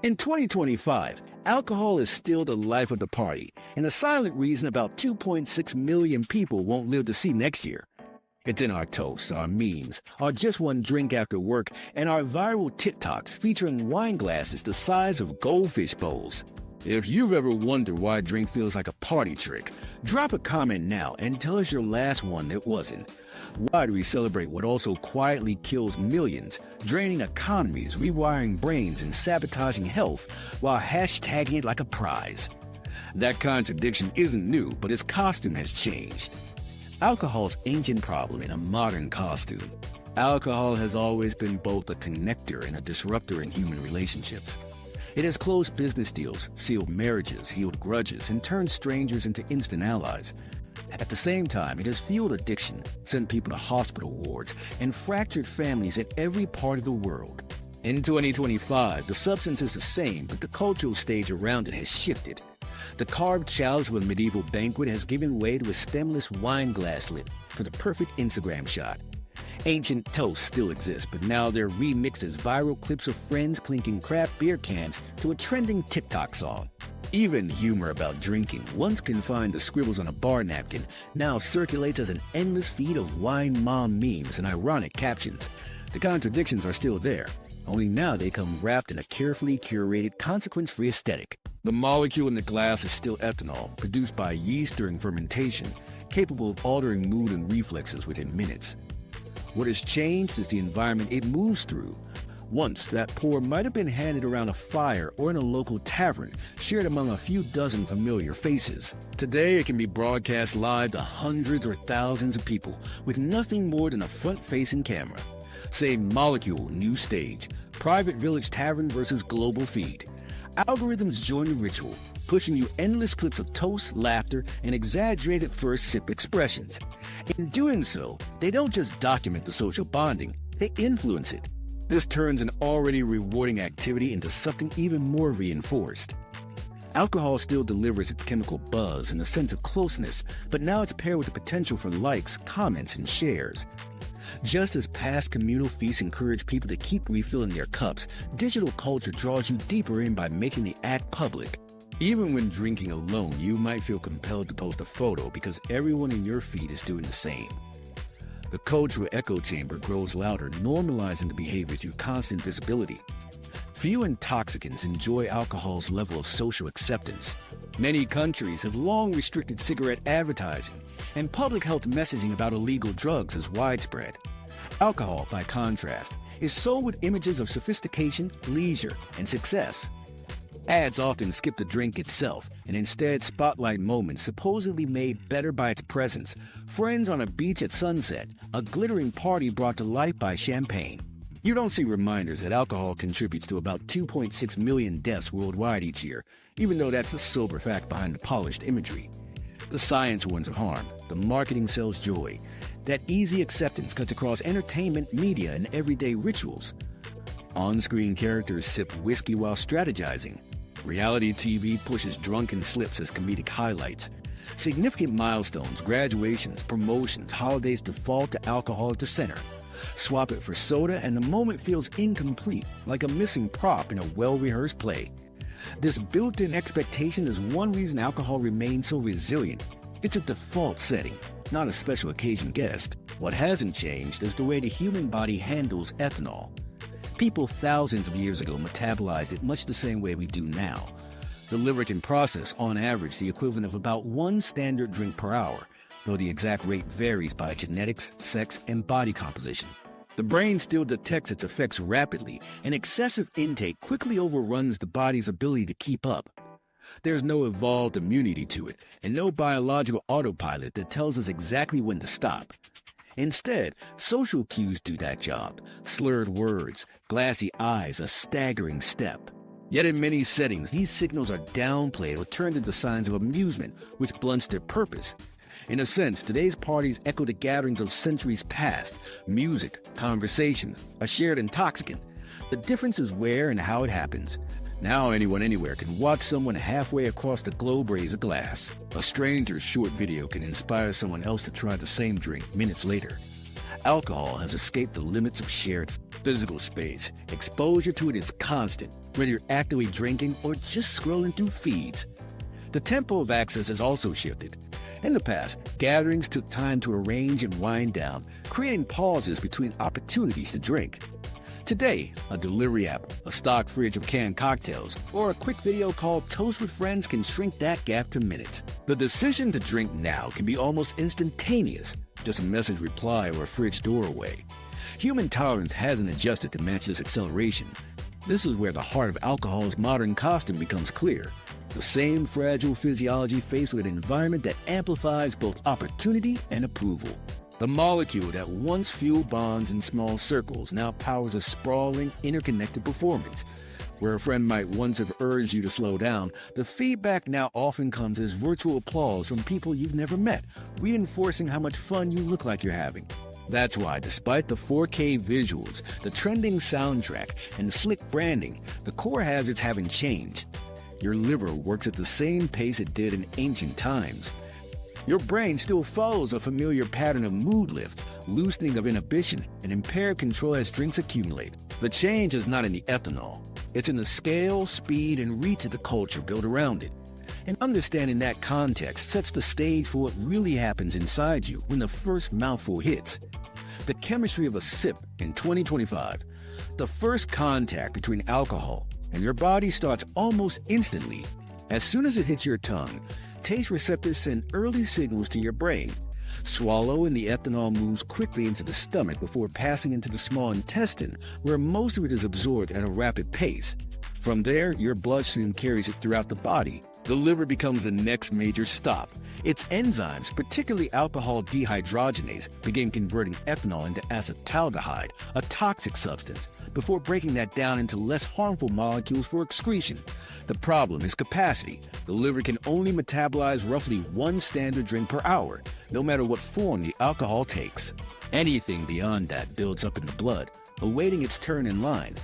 In 2025, alcohol is still the life of the party and a silent reason about 2.6 million people won't live to see next year. It's in our toasts, our memes, our just one drink after work, and our viral TikToks featuring wine glasses the size of goldfish bowls. If you've ever wondered why a drink feels like a party trick, drop a comment now and tell us your last one that wasn't. Why do we celebrate what also quietly kills millions, draining economies, rewiring brains, and sabotaging health while hashtagging it like a prize? That contradiction isn't new, but its costume has changed. Alcohol's ancient problem in a modern costume. Alcohol has always been both a connector and a disruptor in human relationships. It has closed business deals, sealed marriages, healed grudges, and turned strangers into instant allies. At the same time, it has fueled addiction, sent people to hospital wards, and fractured families in every part of the world. In 2025, the substance is the same, but the cultural stage around it has shifted. The carved chalice of a medieval banquet has given way to a stemless wine glass lid for the perfect Instagram shot. Ancient toasts still exist, but now they're remixed as viral clips of friends clinking craft beer cans to a trending TikTok song. Even humor about drinking, once confined to scribbles on a bar napkin, now circulates as an endless feed of wine mom memes and ironic captions. The contradictions are still there, only now they come wrapped in a carefully curated, consequence-free aesthetic. The molecule in the glass is still ethanol, produced by yeast during fermentation, capable of altering mood and reflexes within minutes. What has changed is the environment it moves through. Once, that pour might have been handed around a fire or in a local tavern, shared among a few dozen familiar faces. Today, it can be broadcast live to hundreds or thousands of people with nothing more than a front-facing camera. Same molecule, new stage. Private village tavern versus global feed. Algorithms join the ritual, pushing you endless clips of toast, laughter, and exaggerated first sip expressions. In doing so, they don't just document the social bonding, they influence it. This turns an already rewarding activity into something even more reinforced. Alcohol still delivers its chemical buzz and a sense of closeness, but now it's paired with the potential for likes, comments, and shares. Just as past communal feasts encourage people to keep refilling their cups, digital culture draws you deeper in by making the act public. Even when drinking alone, you might feel compelled to post a photo because everyone in your feed is doing the same. The cultural echo chamber grows louder, normalizing the behavior through constant visibility. Few intoxicants enjoy alcohol's level of social acceptance. Many countries have long restricted cigarette advertising, and public health messaging about illegal drugs is widespread. Alcohol, by contrast, is sold with images of sophistication, leisure, and success. Ads often skip the drink itself and instead spotlight moments supposedly made better by its presence. Friends on a beach at sunset, a glittering party brought to life by champagne. You don't see reminders that alcohol contributes to about 2.6 million deaths worldwide each year, even though that's the sober fact behind the polished imagery. The science warns of harm, the marketing sells joy. That easy acceptance cuts across entertainment, media, and everyday rituals. On-screen characters sip whiskey while strategizing. Reality TV pushes drunken slips as comedic highlights. Significant milestones, graduations, promotions, holidays default to alcohol at the center. Swap it for soda and the moment feels incomplete, like a missing prop in a well-rehearsed play. This built-in expectation is one reason alcohol remains so resilient. It's a default setting, not a special occasion guest. What hasn't changed is the way the human body handles ethanol. People thousands of years ago metabolized it much the same way we do now. The liver can process, on average, the equivalent of about 1 standard drink per hour, though the exact rate varies by genetics, sex, and body composition. The brain still detects its effects rapidly, and excessive intake quickly overruns the body's ability to keep up. There's no evolved immunity to it, and no biological autopilot that tells us exactly when to stop. Instead, social cues do that job. Slurred words, glassy eyes, a staggering step. Yet in many settings, these signals are downplayed or turned into signs of amusement, which blunts their purpose. In a sense, today's parties echo the gatherings of centuries past. Music, conversation, a shared intoxicant. The difference is where and how it happens. Now anyone anywhere can watch someone halfway across the globe raise a glass. A stranger's short video can inspire someone else to try the same drink minutes later. Alcohol has escaped the limits of shared physical space, exposure to it is constant, whether you're actively drinking or just scrolling through feeds. The tempo of access has also shifted. In the past, gatherings took time to arrange and wind down, creating pauses between opportunities to drink. Today, a delivery app, a stock fridge of canned cocktails, or a quick video called Toast with Friends can shrink that gap to minutes. The decision to drink now can be almost instantaneous, just a message reply or a fridge door away. Human tolerance hasn't adjusted to match this acceleration. This is where the heart of alcohol's modern costume becomes clear. The same fragile physiology faced with an environment that amplifies both opportunity and approval. The molecule that once fueled bonds in small circles now powers a sprawling, interconnected performance. Where a friend might once have urged you to slow down, the feedback now often comes as virtual applause from people you've never met, reinforcing how much fun you look like you're having. That's why, despite the 4K visuals, the trending soundtrack, and the slick branding, the core hazards haven't changed. Your liver works at the same pace it did in ancient times. Your brain still follows a familiar pattern of mood lift, loosening of inhibition, and impaired control as drinks accumulate. The change is not in the ethanol. It's in the scale, speed, and reach of the culture built around it. And understanding that context sets the stage for what really happens inside you when the first mouthful hits. The chemistry of a sip in 2025. The first contact between alcohol and your body starts almost instantly. As soon as it hits your tongue, taste receptors send early signals to your brain. Swallow and the ethanol moves quickly into the stomach before passing into the small intestine, where most of it is absorbed at a rapid pace. From there, your bloodstream carries it throughout the body. The liver becomes the next major stop. Its enzymes, particularly alcohol dehydrogenase, begin converting ethanol into acetaldehyde, a toxic substance, before breaking that down into less harmful molecules for excretion. The problem is capacity. The liver can only metabolize roughly 1 standard drink per hour, no matter what form the alcohol takes. Anything beyond that builds up in the blood, awaiting its turn in line.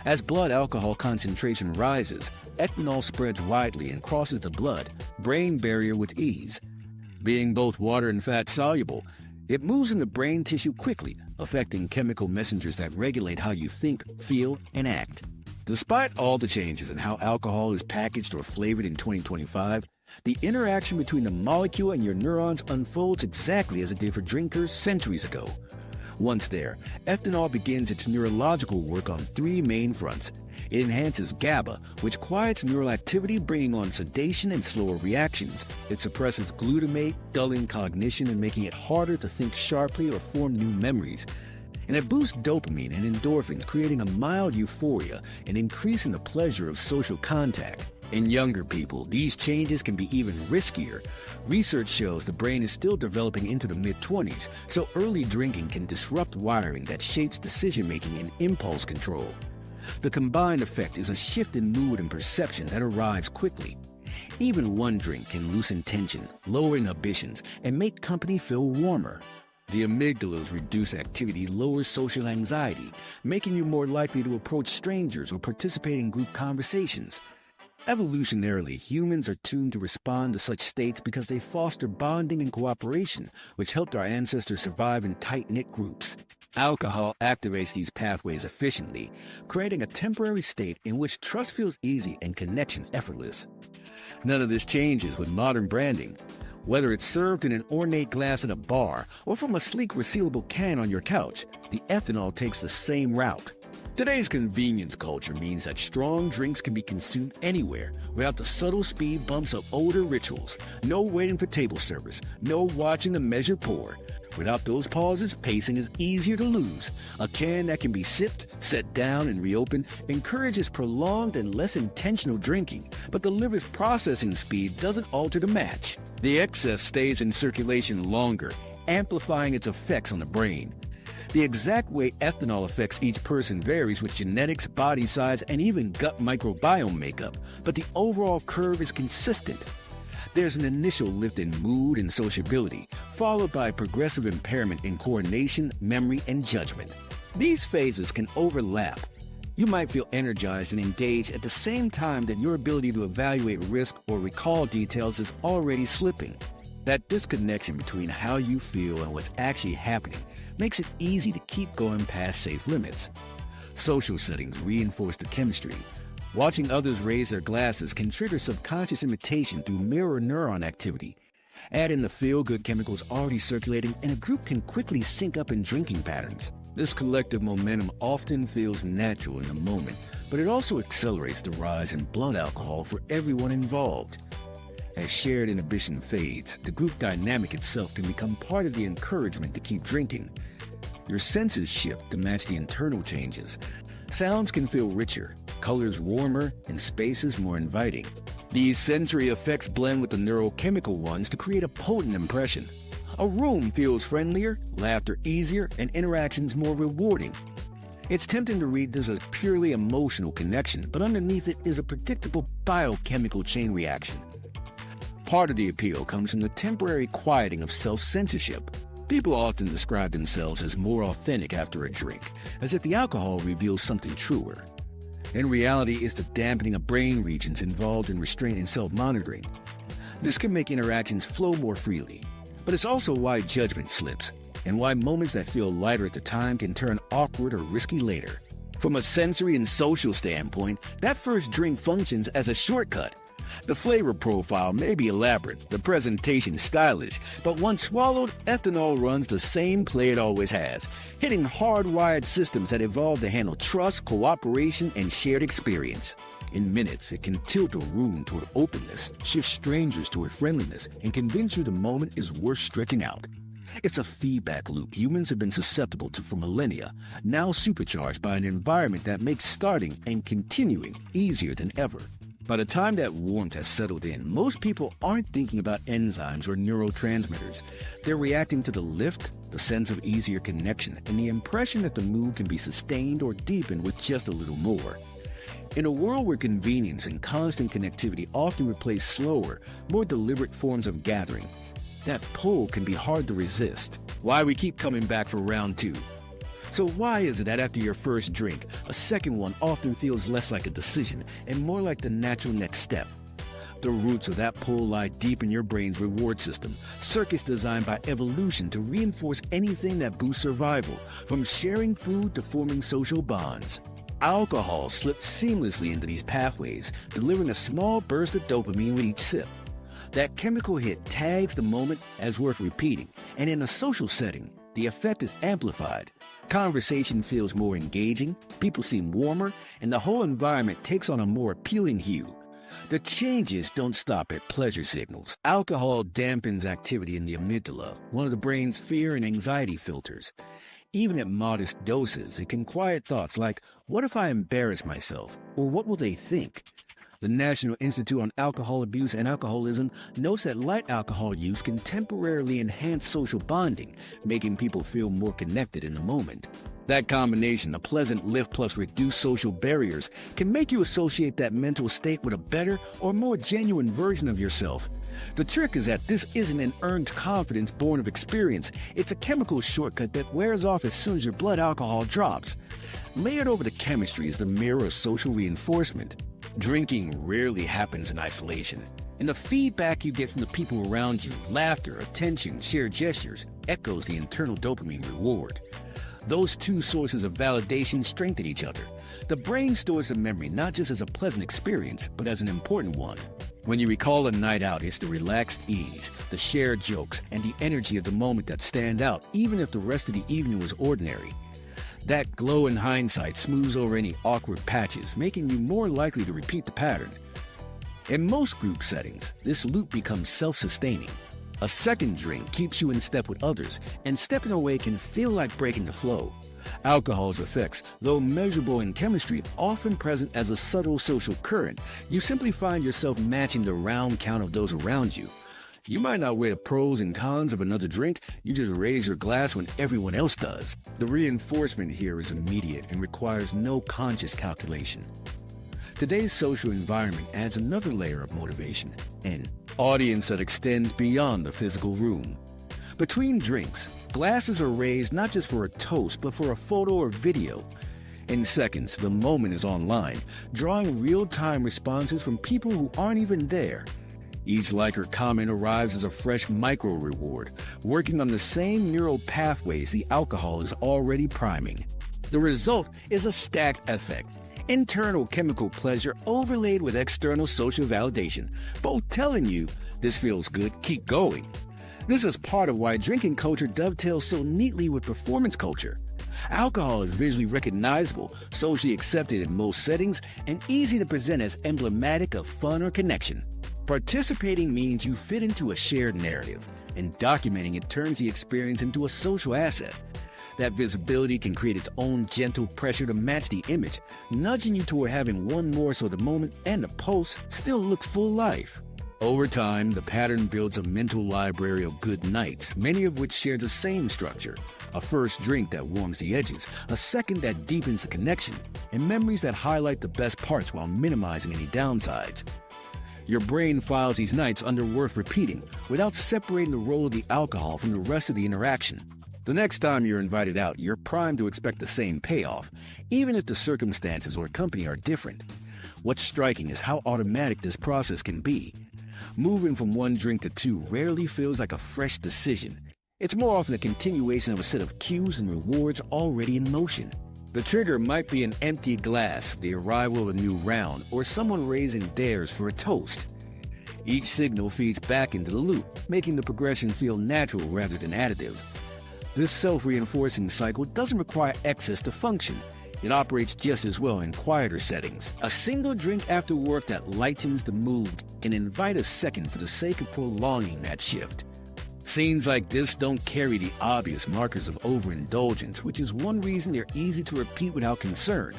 As blood alcohol concentration rises, ethanol spreads widely and crosses the blood-brain barrier with ease. Being both water and fat soluble, it moves into brain tissue quickly, affecting chemical messengers that regulate how you think, feel, and act. Despite all the changes in how alcohol is packaged or flavored in 2025, the interaction between the molecule and your neurons unfolds exactly as it did for drinkers centuries ago. Once there, ethanol begins its neurological work on 3 main fronts. It enhances GABA, which quiets neural activity, bringing on sedation and slower reactions. It suppresses glutamate, dulling cognition and making it harder to think sharply or form new memories. And it boosts dopamine and endorphins, creating a mild euphoria and increasing the pleasure of social contact. In younger people, these changes can be even riskier. Research shows the brain is still developing into the mid-20s, so early drinking can disrupt wiring that shapes decision-making and impulse control. The combined effect is a shift in mood and perception that arrives quickly. Even one drink can loosen tension, lower inhibitions, and make company feel warmer. The amygdala's reduced activity lowers social anxiety, making you more likely to approach strangers or participate in group conversations. Evolutionarily, humans are tuned to respond to such states because they foster bonding and cooperation, which helped our ancestors survive in tight-knit groups. Alcohol activates these pathways efficiently, creating a temporary state in which trust feels easy and connection effortless. None of this changes with modern branding. Whether it's served in an ornate glass at a bar or from a sleek resealable can on your couch, the ethanol takes the same route. Today's convenience culture means that strong drinks can be consumed anywhere without the subtle speed bumps of older rituals. No waiting for table service, no watching the measure pour. Without those pauses, pacing is easier to lose. A can that can be sipped, set down, and reopened encourages prolonged and less intentional drinking, but the liver's processing speed doesn't alter to match. The excess stays in circulation longer, amplifying its effects on the brain. The exact way ethanol affects each person varies with genetics, body size, and even gut microbiome makeup, but the overall curve is consistent. There's an initial lift in mood and sociability, followed by progressive impairment in coordination, memory, and judgment. These phases can overlap. You might feel energized and engaged at the same time that your ability to evaluate risk or recall details is already slipping. That disconnection between how you feel and what's actually happening makes it easy to keep going past safe limits. Social settings reinforce the chemistry. Watching others raise their glasses can trigger subconscious imitation through mirror neuron activity. Add in the feel-good chemicals already circulating, and a group can quickly sync up in drinking patterns. This collective momentum often feels natural in the moment, but it also accelerates the rise in blood alcohol for everyone involved. As shared inhibition fades, the group dynamic itself can become part of the encouragement to keep drinking. Your senses shift to match the internal changes. Sounds can feel richer, colors warmer, and spaces more inviting. These sensory effects blend with the neurochemical ones to create a potent impression. A room feels friendlier, laughter easier, and interactions more rewarding. It's tempting to read this as purely emotional connection, but underneath it is a predictable biochemical chain reaction. Part of the appeal comes from the temporary quieting of self-censorship. People often describe themselves as more authentic after a drink, as if the alcohol reveals something truer. In reality, it's the dampening of brain regions involved in restraint and self-monitoring. This can make interactions flow more freely, but it's also why judgment slips, and why moments that feel lighter at the time can turn awkward or risky later. From a sensory and social standpoint, that first drink functions as a shortcut. The flavor profile may be elaborate, the presentation stylish, but once swallowed, ethanol runs the same play it always has, hitting hardwired systems that evolved to handle trust, cooperation, and shared experience. In minutes, it can tilt a room toward openness, shift strangers toward friendliness, and convince you the moment is worth stretching out. It's a feedback loop humans have been susceptible to for millennia, now supercharged by an environment that makes starting and continuing easier than ever. By the time that warmth has settled in, most people aren't thinking about enzymes or neurotransmitters. They're reacting to the lift, the sense of easier connection, and the impression that the mood can be sustained or deepened with just a little more. In a world where convenience and constant connectivity often replace slower, more deliberate forms of gathering, that pull can be hard to resist. Why we keep coming back for round two. So why is it that after your first drink, a second one often feels less like a decision and more like the natural next step? The roots of that pull lie deep in your brain's reward system, circuits designed by evolution to reinforce anything that boosts survival, from sharing food to forming social bonds. Alcohol slips seamlessly into these pathways, delivering a small burst of dopamine with each sip. That chemical hit tags the moment as worth repeating, and in a social setting, the effect is amplified. Conversation feels more engaging, people seem warmer, and the whole environment takes on a more appealing hue. The changes don't stop at pleasure signals. Alcohol dampens activity in the amygdala, one of the brain's fear and anxiety filters. Even at modest doses, it can quiet thoughts like, what if I embarrass myself? Or what will they think? The National Institute on Alcohol Abuse and Alcoholism notes that light alcohol use can temporarily enhance social bonding, making people feel more connected in the moment. That combination, the pleasant lift plus reduced social barriers, can make you associate that mental state with a better or more genuine version of yourself. The trick is that this isn't an earned confidence born of experience. It's a chemical shortcut that wears off as soon as your blood alcohol drops. Layered over the chemistry is the mirror of social reinforcement. Drinking rarely happens in isolation, and the feedback you get from the people around you, laughter, attention, shared gestures, echoes the internal dopamine reward. Those two sources of validation strengthen each other. The brain stores the memory not just as a pleasant experience, but as an important one. When you recall a night out, it's the relaxed ease, the shared jokes, and the energy of the moment that stand out, even if the rest of the evening was ordinary. That glow in hindsight smooths over any awkward patches, making you more likely to repeat the pattern. In most group settings, this loop becomes self-sustaining. A second drink keeps you in step with others, and stepping away can feel like breaking the flow. Alcohol's effects, though measurable in chemistry, often present as a subtle social current. You simply find yourself matching the round count of those around you. You might not weigh the pros and cons of another drink, you just raise your glass when everyone else does. The reinforcement here is immediate and requires no conscious calculation. Today's social environment adds another layer of motivation, an audience that extends beyond the physical room. Between drinks, glasses are raised not just for a toast, but for a photo or video. In seconds, the moment is online, drawing real-time responses from people who aren't even there. Each like or comment arrives as a fresh micro-reward, working on the same neural pathways the alcohol is already priming. The result is a stacked effect. Internal chemical pleasure overlaid with external social validation, both telling you, this feels good, keep going. This is part of why drinking culture dovetails so neatly with performance culture. Alcohol is visually recognizable, socially accepted in most settings, and easy to present as emblematic of fun or connection. Participating means you fit into a shared narrative, and documenting it turns the experience into a social asset. That visibility can create its own gentle pressure to match the image, nudging you toward having one more so the moment and the post still looks full life. Over time, the pattern builds a mental library of good nights, many of which share the same structure. A first drink that warms the edges, a second that deepens the connection, and memories that highlight the best parts while minimizing any downsides. Your brain files these nights under worth repeating, without separating the role of the alcohol from the rest of the interaction. The next time you're invited out, you're primed to expect the same payoff, even if the circumstances or company are different. What's striking is how automatic this process can be. Moving from one drink to two rarely feels like a fresh decision. It's more often a continuation of a set of cues and rewards already in motion. The trigger might be an empty glass, the arrival of a new round, or someone raising theirs for a toast. Each signal feeds back into the loop, making the progression feel natural rather than additive. This self-reinforcing cycle doesn't require excess to function. It operates just as well in quieter settings. A single drink after work that lightens the mood can invite a second for the sake of prolonging that shift. Scenes like this don't carry the obvious markers of overindulgence, which is one reason they're easy to repeat without concern.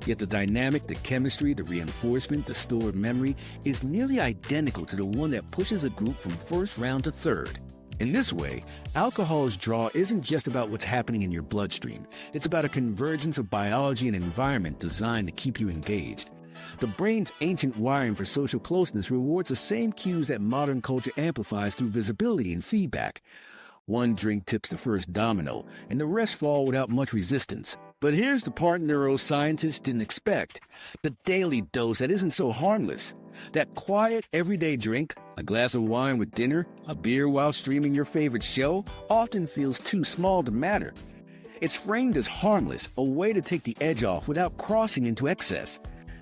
Yet the dynamic, the chemistry, the reinforcement, the stored memory is nearly identical to the one that pushes a group from first round to third. In this way, alcohol's draw isn't just about what's happening in your bloodstream. It's about a convergence of biology and environment designed to keep you engaged. The brain's ancient wiring for social closeness rewards the same cues that modern culture amplifies through visibility and feedback. One drink tips the first domino, and the rest fall without much resistance. But here's the part neuroscientists didn't expect. The daily dose that isn't so harmless. That quiet, everyday drink, a glass of wine with dinner, a beer while streaming your favorite show, often feels too small to matter. It's framed as harmless, a way to take the edge off without crossing into excess.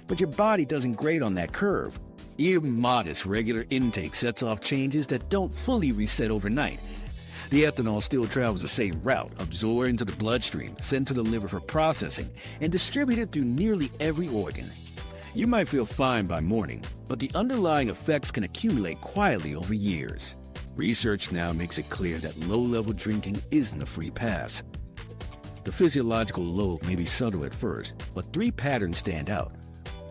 But your body doesn't grade on that curve. Even modest, regular intake sets off changes that don't fully reset overnight. The ethanol still travels the same route, absorbed into the bloodstream, sent to the liver for processing, and distributed through nearly every organ. You might feel fine by morning, but the underlying effects can accumulate quietly over years. Research now makes it clear that low-level drinking isn't a free pass. The physiological load may be subtle at first, but three patterns stand out.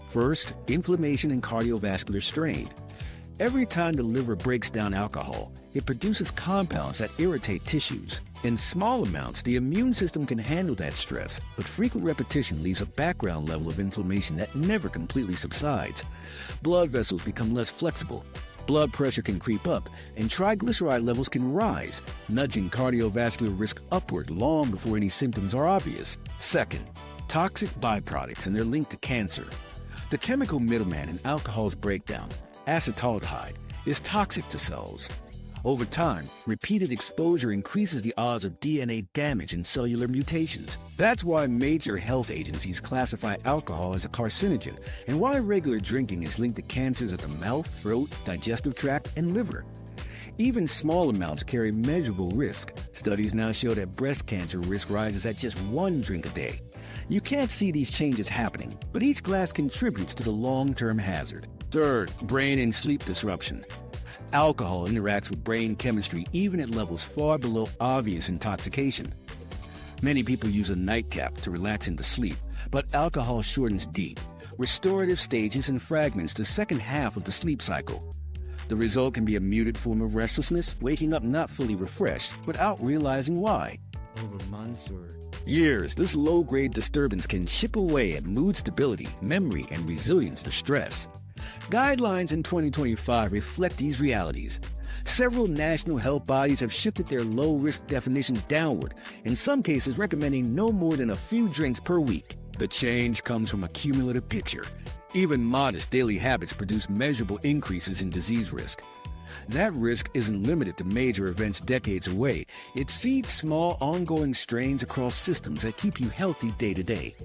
First, inflammation and cardiovascular strain. Every time the liver breaks down alcohol, it produces compounds that irritate tissues. In small amounts, the immune system can handle that stress, but frequent repetition leaves a background level of inflammation that never completely subsides. Blood vessels become less flexible. Blood pressure can creep up, and triglyceride levels can rise, nudging cardiovascular risk upward long before any symptoms are obvious. Second, toxic byproducts and their link to cancer. The chemical middleman in alcohol's breakdown, acetaldehyde, is toxic to cells. Over time, repeated exposure increases the odds of DNA damage and cellular mutations. That's why major health agencies classify alcohol as a carcinogen, and why regular drinking is linked to cancers of the mouth, throat, digestive tract, and liver. Even small amounts carry measurable risk. Studies now show that breast cancer risk rises at just one drink a day. You can't see these changes happening, but each glass contributes to the long-term hazard. Third, brain and sleep disruption. Alcohol interacts with brain chemistry even at levels far below obvious intoxication. Many people use a nightcap to relax into sleep, but alcohol shortens deep, restorative stages and fragments the second half of the sleep cycle. The result can be a muted form of restlessness, waking up not fully refreshed without realizing why. Over months or years, this low-grade disturbance can chip away at mood stability, memory, and resilience to stress. Guidelines in 2025 reflect these realities. Several national health bodies have shifted their low-risk definitions downward, in some cases recommending no more than a few drinks per week. The change comes from a cumulative picture. Even modest daily habits produce measurable increases in disease risk. That risk isn't limited to major events decades away. It seeds small, ongoing strains across systems that keep you healthy day to day.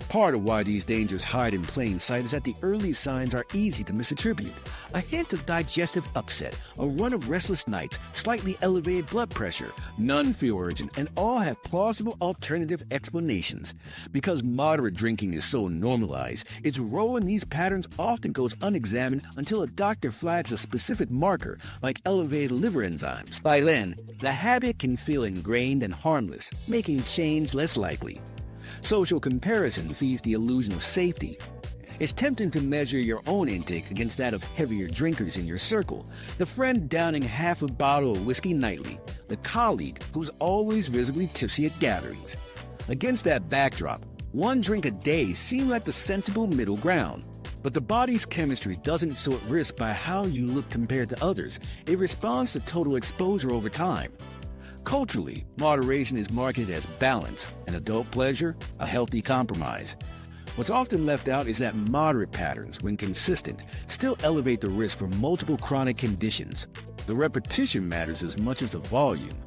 Part of why these dangers hide in plain sight is that the early signs are easy to misattribute. A hint of digestive upset, a run of restless nights, slightly elevated blood pressure. None feel urgent, and all have plausible alternative explanations. Because moderate drinking is so normalized, its role in these patterns often goes unexamined until a doctor flags a specific marker, like elevated liver enzymes. By then, the habit can feel ingrained and harmless, making change less likely. Social comparison feeds the illusion of safety. It's tempting to measure your own intake against that of heavier drinkers in your circle. The friend downing half a bottle of whiskey nightly. The colleague who's always visibly tipsy at gatherings. Against that backdrop, one drink a day seemed like the sensible middle ground. But the body's chemistry doesn't sort risk by how you look compared to others. It responds to total exposure over time. Culturally, moderation is marketed as balance, an adult pleasure, a healthy compromise. What's often left out is that moderate patterns, when consistent, still elevate the risk for multiple chronic conditions. The repetition matters as much as the volume.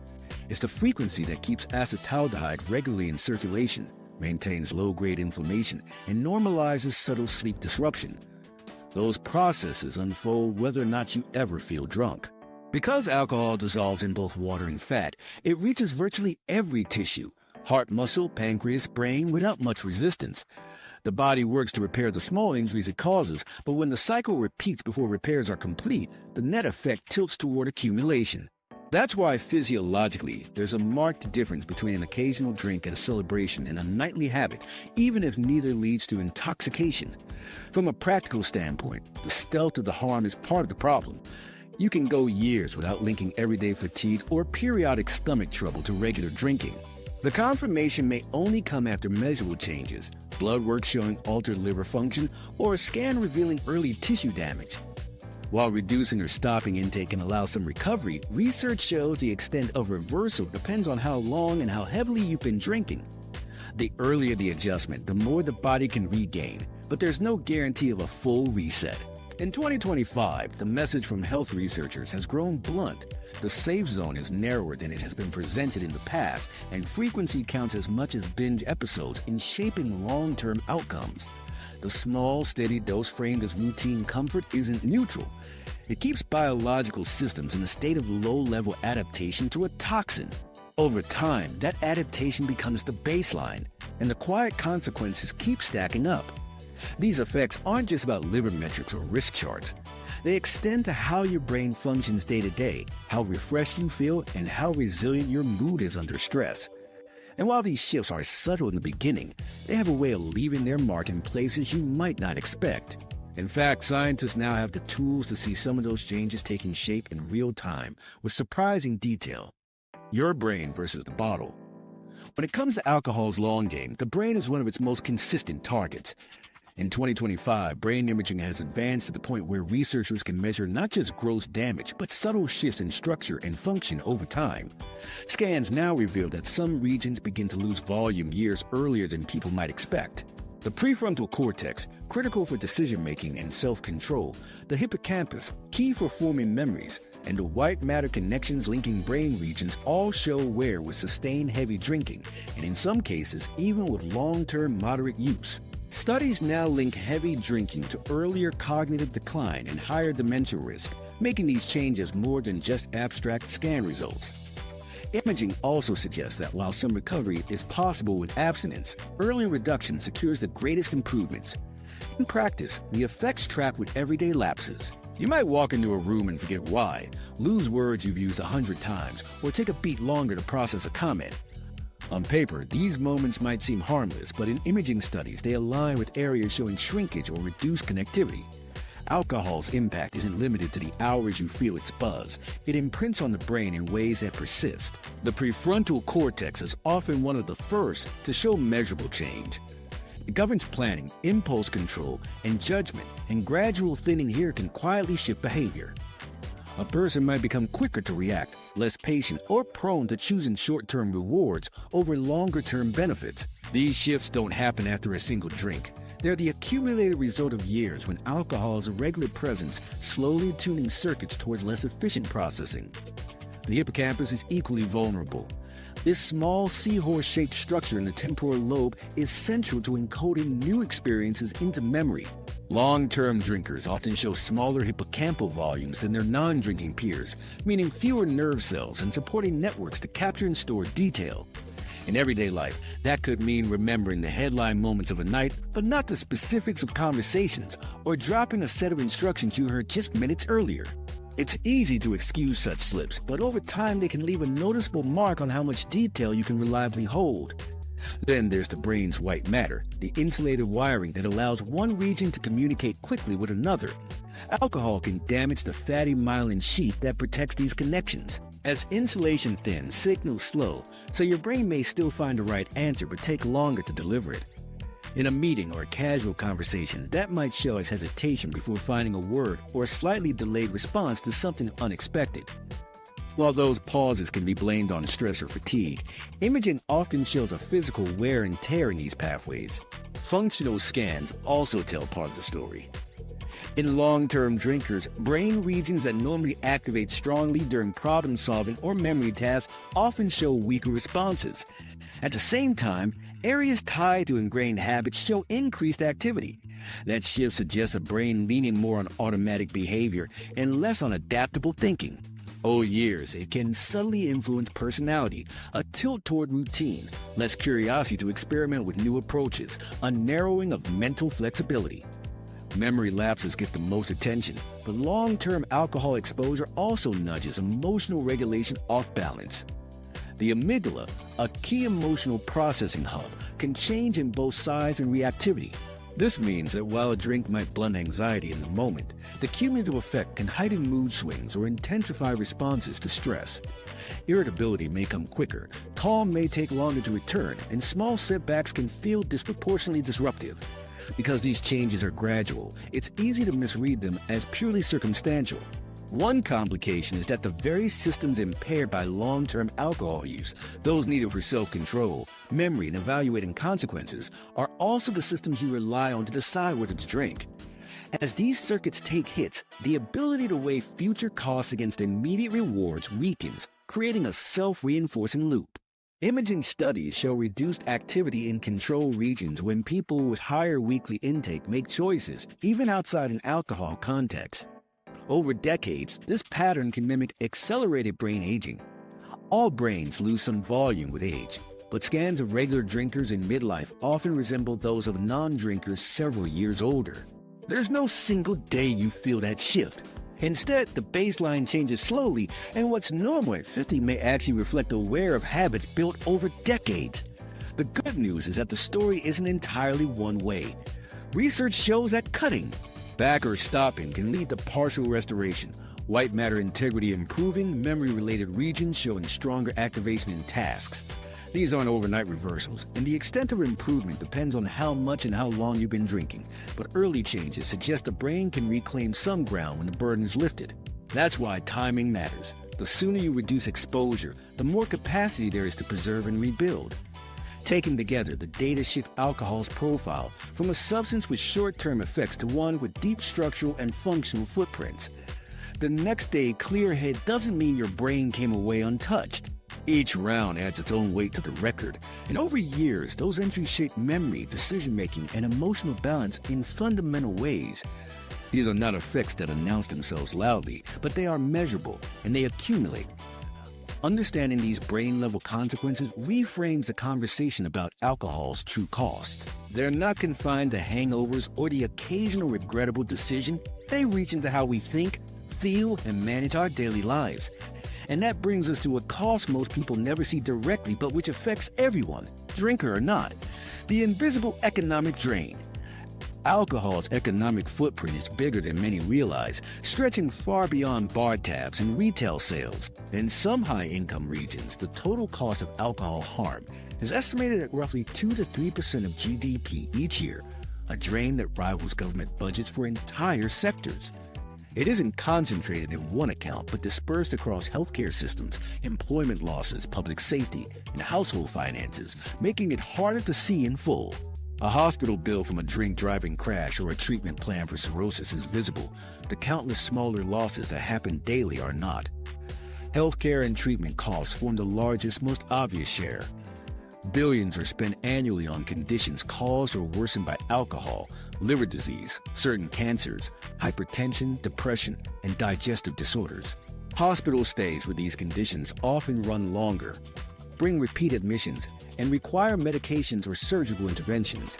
It's the frequency that keeps acetaldehyde regularly in circulation, maintains low-grade inflammation, and normalizes subtle sleep disruption. Those processes unfold whether or not you ever feel drunk. Because alcohol dissolves in both water and fat, it reaches virtually every tissue, heart muscle, pancreas, brain, without much resistance. The body works to repair the small injuries it causes, but when the cycle repeats before repairs are complete, the net effect tilts toward accumulation. That's why physiologically, there's a marked difference between an occasional drink at a celebration and a nightly habit, even if neither leads to intoxication. From a practical standpoint, the stealth of the harm is part of the problem. You can go years without linking everyday fatigue or periodic stomach trouble to regular drinking. The confirmation may only come after measurable changes, blood work showing altered liver function, or a scan revealing early tissue damage. While reducing or stopping intake can allow some recovery, research shows the extent of reversal depends on how long and how heavily you've been drinking. The earlier the adjustment, the more the body can regain, but there's no guarantee of a full reset. In 2025, the message from health researchers has grown blunt. The safe zone is narrower than it has been presented in the past, and frequency counts as much as binge episodes in shaping long-term outcomes. The small, steady dose framed as routine comfort isn't neutral. It keeps biological systems in a state of low-level adaptation to a toxin. Over time, that adaptation becomes the baseline, and the quiet consequences keep stacking up. These effects aren't just about liver metrics or risk charts. They extend to how your brain functions day to day, how refreshed you feel, and how resilient your mood is under stress. And while these shifts are subtle in the beginning, they have a way of leaving their mark in places you might not expect. In fact, scientists now have the tools to see some of those changes taking shape in real time with surprising detail. Your brain versus the bottle. When it comes to alcohol's long game, the brain is one of its most consistent targets. In 2025, brain imaging has advanced to the point where researchers can measure not just gross damage, but subtle shifts in structure and function over time. Scans now reveal that some regions begin to lose volume years earlier than people might expect. The prefrontal cortex, critical for decision-making and self-control, the hippocampus, key for forming memories, and the white matter connections linking brain regions all show wear with sustained heavy drinking, and in some cases, even with long-term moderate use. Studies now link heavy drinking to earlier cognitive decline and higher dementia risk, making these changes more than just abstract scan results. Imaging also suggests that while some recovery is possible with abstinence, early reduction secures the greatest improvements. In practice, the effects track with everyday lapses. You might walk into a room and forget why, lose words you've used 100 times, or take a beat longer to process a comment. On paper, these moments might seem harmless, but in imaging studies, they align with areas showing shrinkage or reduced connectivity. Alcohol's impact isn't limited to the hours you feel its buzz. It imprints on the brain in ways that persist. The prefrontal cortex is often one of the first to show measurable change. It governs planning, impulse control, and judgment, and gradual thinning here can quietly shift behavior. A person might become quicker to react, less patient, or prone to choosing short-term rewards over longer-term benefits. These shifts don't happen after a single drink. They're the accumulated result of years when alcohol's regular presence slowly tuning circuits toward less efficient processing. The hippocampus is equally vulnerable. This small seahorse-shaped structure in the temporal lobe is central to encoding new experiences into memory. Long-term drinkers often show smaller hippocampal volumes than their non-drinking peers, meaning fewer nerve cells and supporting networks to capture and store detail. In everyday life, that could mean remembering the headline moments of a night, but not the specifics of conversations, or dropping a set of instructions you heard just minutes earlier. It's easy to excuse such slips, but over time they can leave a noticeable mark on how much detail you can reliably hold. Then there's the brain's white matter, the insulated wiring that allows one region to communicate quickly with another. Alcohol can damage the fatty myelin sheath that protects these connections. As insulation thins, signals slow, so your brain may still find the right answer but take longer to deliver it. In a meeting or a casual conversation, that might show as hesitation before finding a word or a slightly delayed response to something unexpected. While those pauses can be blamed on stress or fatigue, imaging often shows a physical wear and tear in these pathways. Functional scans also tell part of the story. In long-term drinkers, brain regions that normally activate strongly during problem-solving or memory tasks often show weaker responses. At the same time, areas tied to ingrained habits show increased activity. That shift suggests a brain leaning more on automatic behavior and less on adaptable thinking. Over years, it can subtly influence personality, a tilt toward routine, less curiosity to experiment with new approaches, a narrowing of mental flexibility. Memory lapses get the most attention, but long-term alcohol exposure also nudges emotional regulation off balance. The amygdala, a key emotional processing hub, can change in both size and reactivity. This means that while a drink might blunt anxiety in the moment, the cumulative effect can heighten mood swings or intensify responses to stress. Irritability may come quicker, calm may take longer to return, and small setbacks can feel disproportionately disruptive. Because these changes are gradual, it's easy to misread them as purely circumstantial. One complication is that the very systems impaired by long-term alcohol use, those needed for self-control, memory, and evaluating consequences, are also the systems you rely on to decide whether to drink. As these circuits take hits, the ability to weigh future costs against immediate rewards weakens, creating a self-reinforcing loop. Imaging studies show reduced activity in control regions when people with higher weekly intake make choices, even outside an alcohol context. Over decades, this pattern can mimic accelerated brain aging. All brains lose some volume with age, but scans of regular drinkers in midlife often resemble those of non-drinkers several years older. There's no single day you feel that shift. Instead, the baseline changes slowly, and what's normal at 50 may actually reflect a wear of habits built over decades. The good news is that the story isn't entirely one way. Research shows that cutting back or stopping can lead to partial restoration, white matter integrity improving, memory-related regions showing stronger activation in tasks. These aren't overnight reversals, and the extent of improvement depends on how much and how long you've been drinking, but early changes suggest the brain can reclaim some ground when the burden is lifted. That's why timing matters. The sooner you reduce exposure, the more capacity there is to preserve and rebuild. Taken together, the data shift alcohol's profile from a substance with short-term effects to one with deep structural and functional footprints. The next day clear head doesn't mean your brain came away untouched. Each round adds its own weight to the record, and over years, those entries shape memory, decision-making, and emotional balance in fundamental ways. These are not effects that announce themselves loudly, but they are measurable, and they accumulate. Understanding these brain-level consequences reframes the conversation about alcohol's true costs. They're not confined to hangovers or the occasional regrettable decision. They reach into how we think, feel, and manage our daily lives. And that brings us to a cost most people never see directly, but which affects everyone, drinker or not: the invisible economic drain. Alcohol's economic footprint is bigger than many realize, stretching far beyond bar tabs and retail sales. In some high-income regions, the total cost of alcohol harm is estimated at roughly 2 to 3% of GDP each year, a drain that rivals government budgets for entire sectors. It isn't concentrated in one account, but dispersed across healthcare systems, employment losses, public safety, and household finances, making it harder to see in full. A hospital bill from a drink-driving crash or a treatment plan for cirrhosis is visible. The countless smaller losses that happen daily are not. Healthcare and treatment costs form the largest, most obvious share. Billions are spent annually on conditions caused or worsened by alcohol, liver disease, certain cancers, hypertension, depression, and digestive disorders. Hospital stays for these conditions often run longer, bring repeat admissions, and require medications or surgical interventions.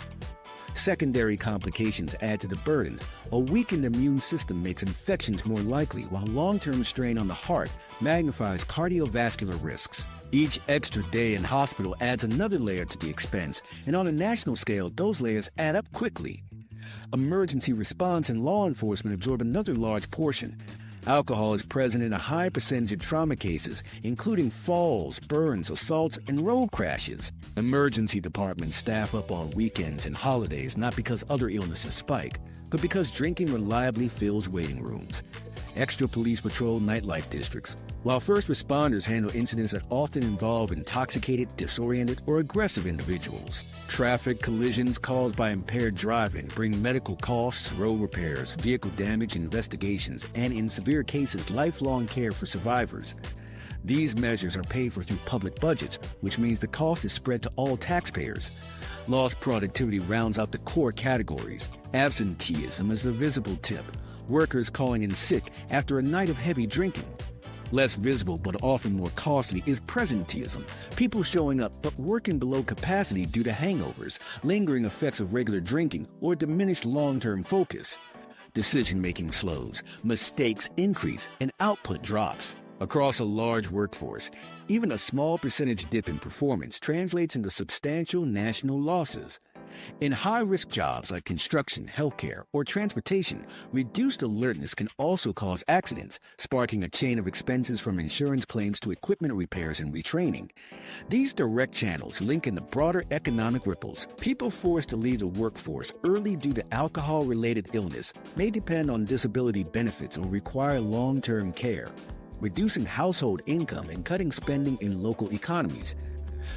Secondary complications add to the burden. A weakened immune system makes infections more likely, while long-term strain on the heart magnifies cardiovascular risks. Each extra day in hospital adds another layer to the expense, and on a national scale, those layers add up quickly. Emergency response and law enforcement absorb another large portion. Alcohol is present in a high percentage of trauma cases, including falls, burns, assaults, and road crashes. Emergency departments staff up on weekends and holidays not because other illnesses spike, but because drinking reliably fills waiting rooms. Extra police patrol nightlife districts, while first responders handle incidents that often involve intoxicated, disoriented, or aggressive individuals. Traffic collisions caused by impaired driving bring medical costs, road repairs, vehicle damage investigations, and in severe cases, lifelong care for survivors. These measures are paid for through public budgets, which means the cost is spread to all taxpayers. Lost productivity rounds out the core categories. Absenteeism is the visible tip. Workers calling in sick after a night of heavy drinking. Less visible but often more costly is presenteeism, people showing up but working below capacity due to hangovers, lingering effects of regular drinking, or diminished long-term focus. Decision-making slows, mistakes increase, and output drops. Across a large workforce, even a small percentage dip in performance translates into substantial national losses. In high-risk jobs like construction, healthcare, or transportation, reduced alertness can also cause accidents, sparking a chain of expenses from insurance claims to equipment repairs and retraining. These direct channels link in the broader economic ripples. People forced to leave the workforce early due to alcohol-related illness may depend on disability benefits or require long-term care, reducing household income and cutting spending in local economies.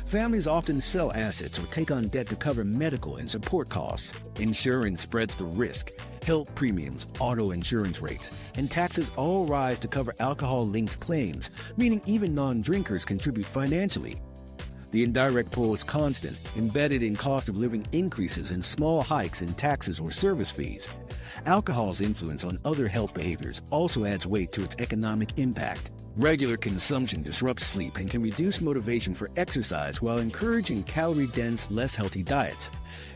Families often sell assets or take on debt to cover medical and support costs. Insurance spreads the risk. Health premiums, auto insurance rates, and taxes all rise to cover alcohol-linked claims, meaning even non-drinkers contribute financially. The indirect pull is constant, embedded in cost of living increases and small hikes in taxes or service fees. Alcohol's influence on other health behaviors also adds weight to its economic impact. Regular consumption disrupts sleep and can reduce motivation for exercise while encouraging calorie-dense, less healthy diets.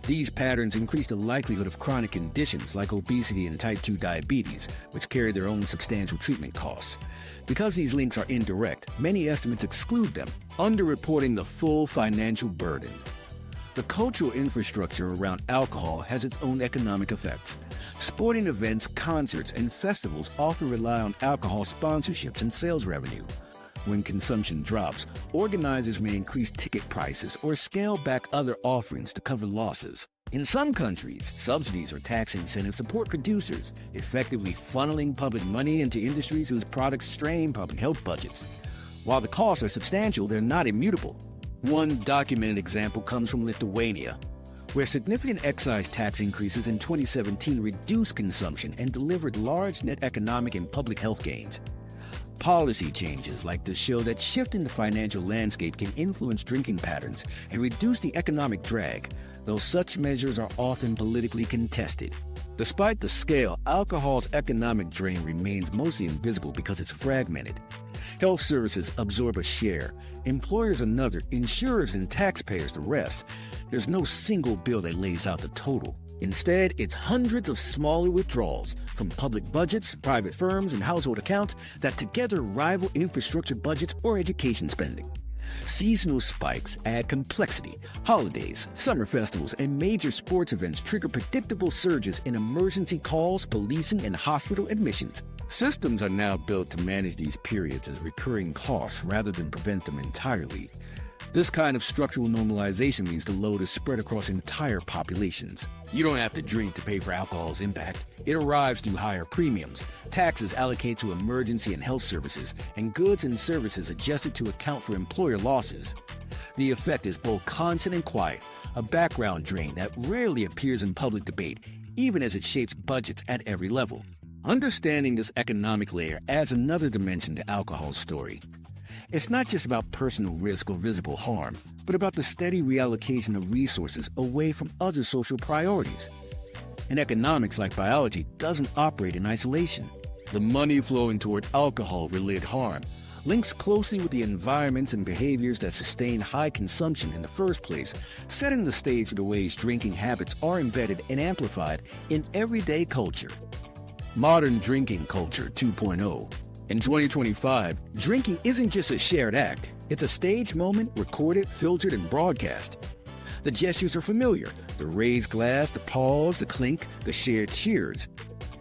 These patterns increase the likelihood of chronic conditions like obesity and type 2 diabetes, which carry their own substantial treatment costs. Because these links are indirect, many estimates exclude them, underreporting the full financial burden. The cultural infrastructure around alcohol has its own economic effects. Sporting events, concerts, and festivals often rely on alcohol sponsorships and sales revenue. When consumption drops, organizers may increase ticket prices or scale back other offerings to cover losses. In some countries, subsidies or tax incentives support producers, effectively funneling public money into industries whose products strain public health budgets. While the costs are substantial, they're not immutable. One documented example comes from Lithuania, where significant excise tax increases in 2017 reduced consumption and delivered large net economic and public health gains. Policy changes like this show that shifting the financial landscape can influence drinking patterns and reduce the economic drag, though such measures are often politically contested. Despite the scale, alcohol's economic drain remains mostly invisible because it's fragmented. Health services absorb a share, employers another, insurers and taxpayers the rest. There's no single bill that lays out the total. Instead, it's hundreds of smaller withdrawals from public budgets, private firms, and household accounts that together rival infrastructure budgets or education spending. Seasonal spikes add complexity. Holidays, summer festivals, and major sports events trigger predictable surges in emergency calls, policing, and hospital admissions. Systems are now built to manage these periods as recurring costs rather than prevent them entirely. This kind of structural normalization means the load is spread across entire populations. You don't have to drink to pay for alcohol's impact. It arrives through higher premiums, taxes allocated to emergency and health services, and goods and services adjusted to account for employer losses. The effect is both constant and quiet. a background drain that rarely appears in public debate, even as it shapes budgets at every level. Understanding this economic layer adds another dimension to alcohol's story. It's not just about personal risk or visible harm, but about the steady reallocation of resources away from other social priorities. And economics, like biology, doesn't operate in isolation. The money flowing toward alcohol-related harm links closely with the environments and behaviors that sustain high consumption in the first place, setting the stage for the ways drinking habits are embedded and amplified in everyday culture. Modern drinking culture 2.0. In 2025, drinking isn't just a shared act. It's a staged moment, recorded, filtered, and broadcast. The gestures are familiar: the raised glass, the pause, the clink, the shared cheers.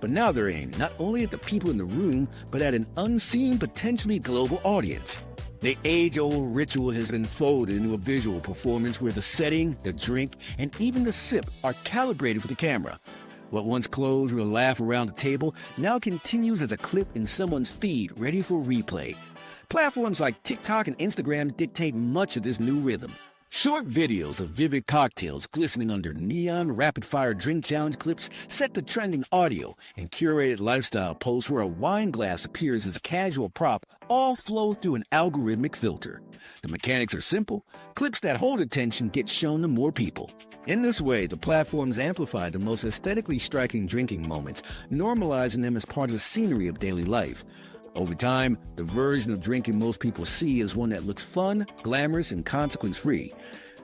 But now they're aimed not only at the people in the room, but at an unseen, potentially global audience. The age-old ritual has been folded into a visual performance where the setting, the drink, and even the sip are calibrated for the camera. What once closed with a laugh around the table now continues as a clip in someone's feed, ready for replay. Platforms like TikTok and Instagram dictate much of this new rhythm. Short videos of vivid cocktails glistening under neon rapid-fire drink challenge clips set the trending audio, and curated lifestyle posts where a wine glass appears as a casual prop all flow through an algorithmic filter. The mechanics are simple. Clips that hold attention get shown to more people. In this way, the platforms amplify the most aesthetically striking drinking moments, normalizing them as part of the scenery of daily life. Over time, the version of drinking most people see is one that looks fun, glamorous, and consequence-free.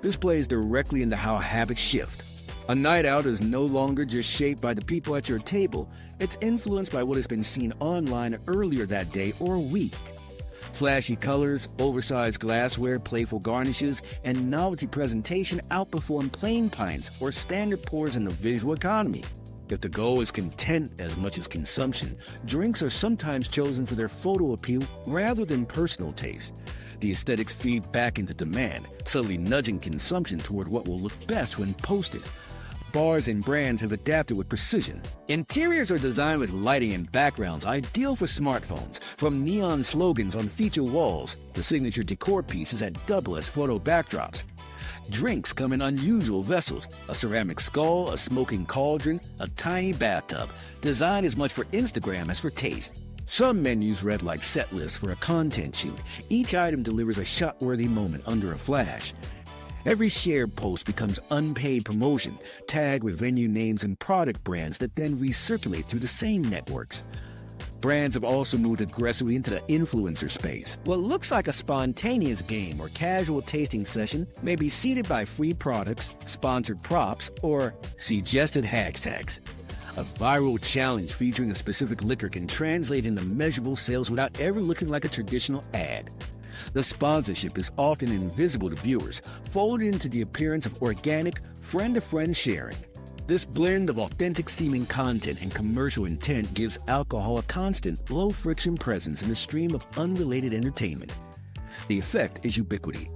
This plays directly into how habits shift. A night out is no longer just shaped by the people at your table. It's influenced by what has been seen online earlier that day or week. Flashy colors, oversized glassware, playful garnishes, and novelty presentation outperform plain pints or standard pours in the visual economy. If the goal is content as much as consumption, drinks are sometimes chosen for their photo appeal rather than personal taste. The aesthetics feed back into demand, subtly nudging consumption toward what will look best when posted. Bars and brands have adapted with precision. Interiors are designed with lighting and backgrounds ideal for smartphones, from neon slogans on feature walls to signature decor pieces that double as photo backdrops. Drinks come in unusual vessels: a ceramic skull, a smoking cauldron, a tiny bathtub, designed as much for Instagram as for taste. Some menus read like set lists for a content shoot. Each item delivers a shot-worthy moment under a flash. Every shared post becomes unpaid promotion, tagged with venue names and product brands that then recirculate through the same networks. Brands have also moved aggressively into the influencer space. What looks like a spontaneous game or casual tasting session may be seeded by free products, sponsored props, or suggested hashtags. A viral challenge featuring a specific liquor can translate into measurable sales without ever looking like a traditional ad. The sponsorship is often invisible to viewers, folded into the appearance of organic, friend-to-friend sharing. This blend of authentic-seeming content and commercial intent gives alcohol a constant, low-friction presence in a stream of unrelated entertainment. The effect is ubiquity.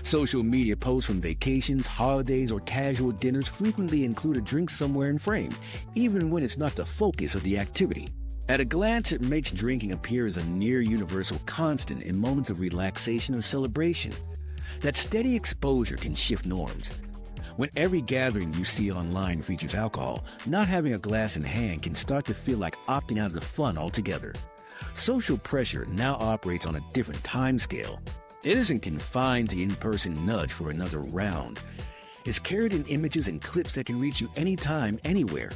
Social media posts from vacations, holidays, or casual dinners frequently include a drink somewhere in frame, even when it's not the focus of the activity. At a glance, it makes drinking appear as a near-universal constant in moments of relaxation or celebration. That steady exposure can shift norms. When every gathering you see online features alcohol, not having a glass in hand can start to feel like opting out of the fun altogether. Social pressure now operates on a different timescale. It isn't confined to the in-person nudge for another round. It's carried in images and clips that can reach you anytime, anywhere.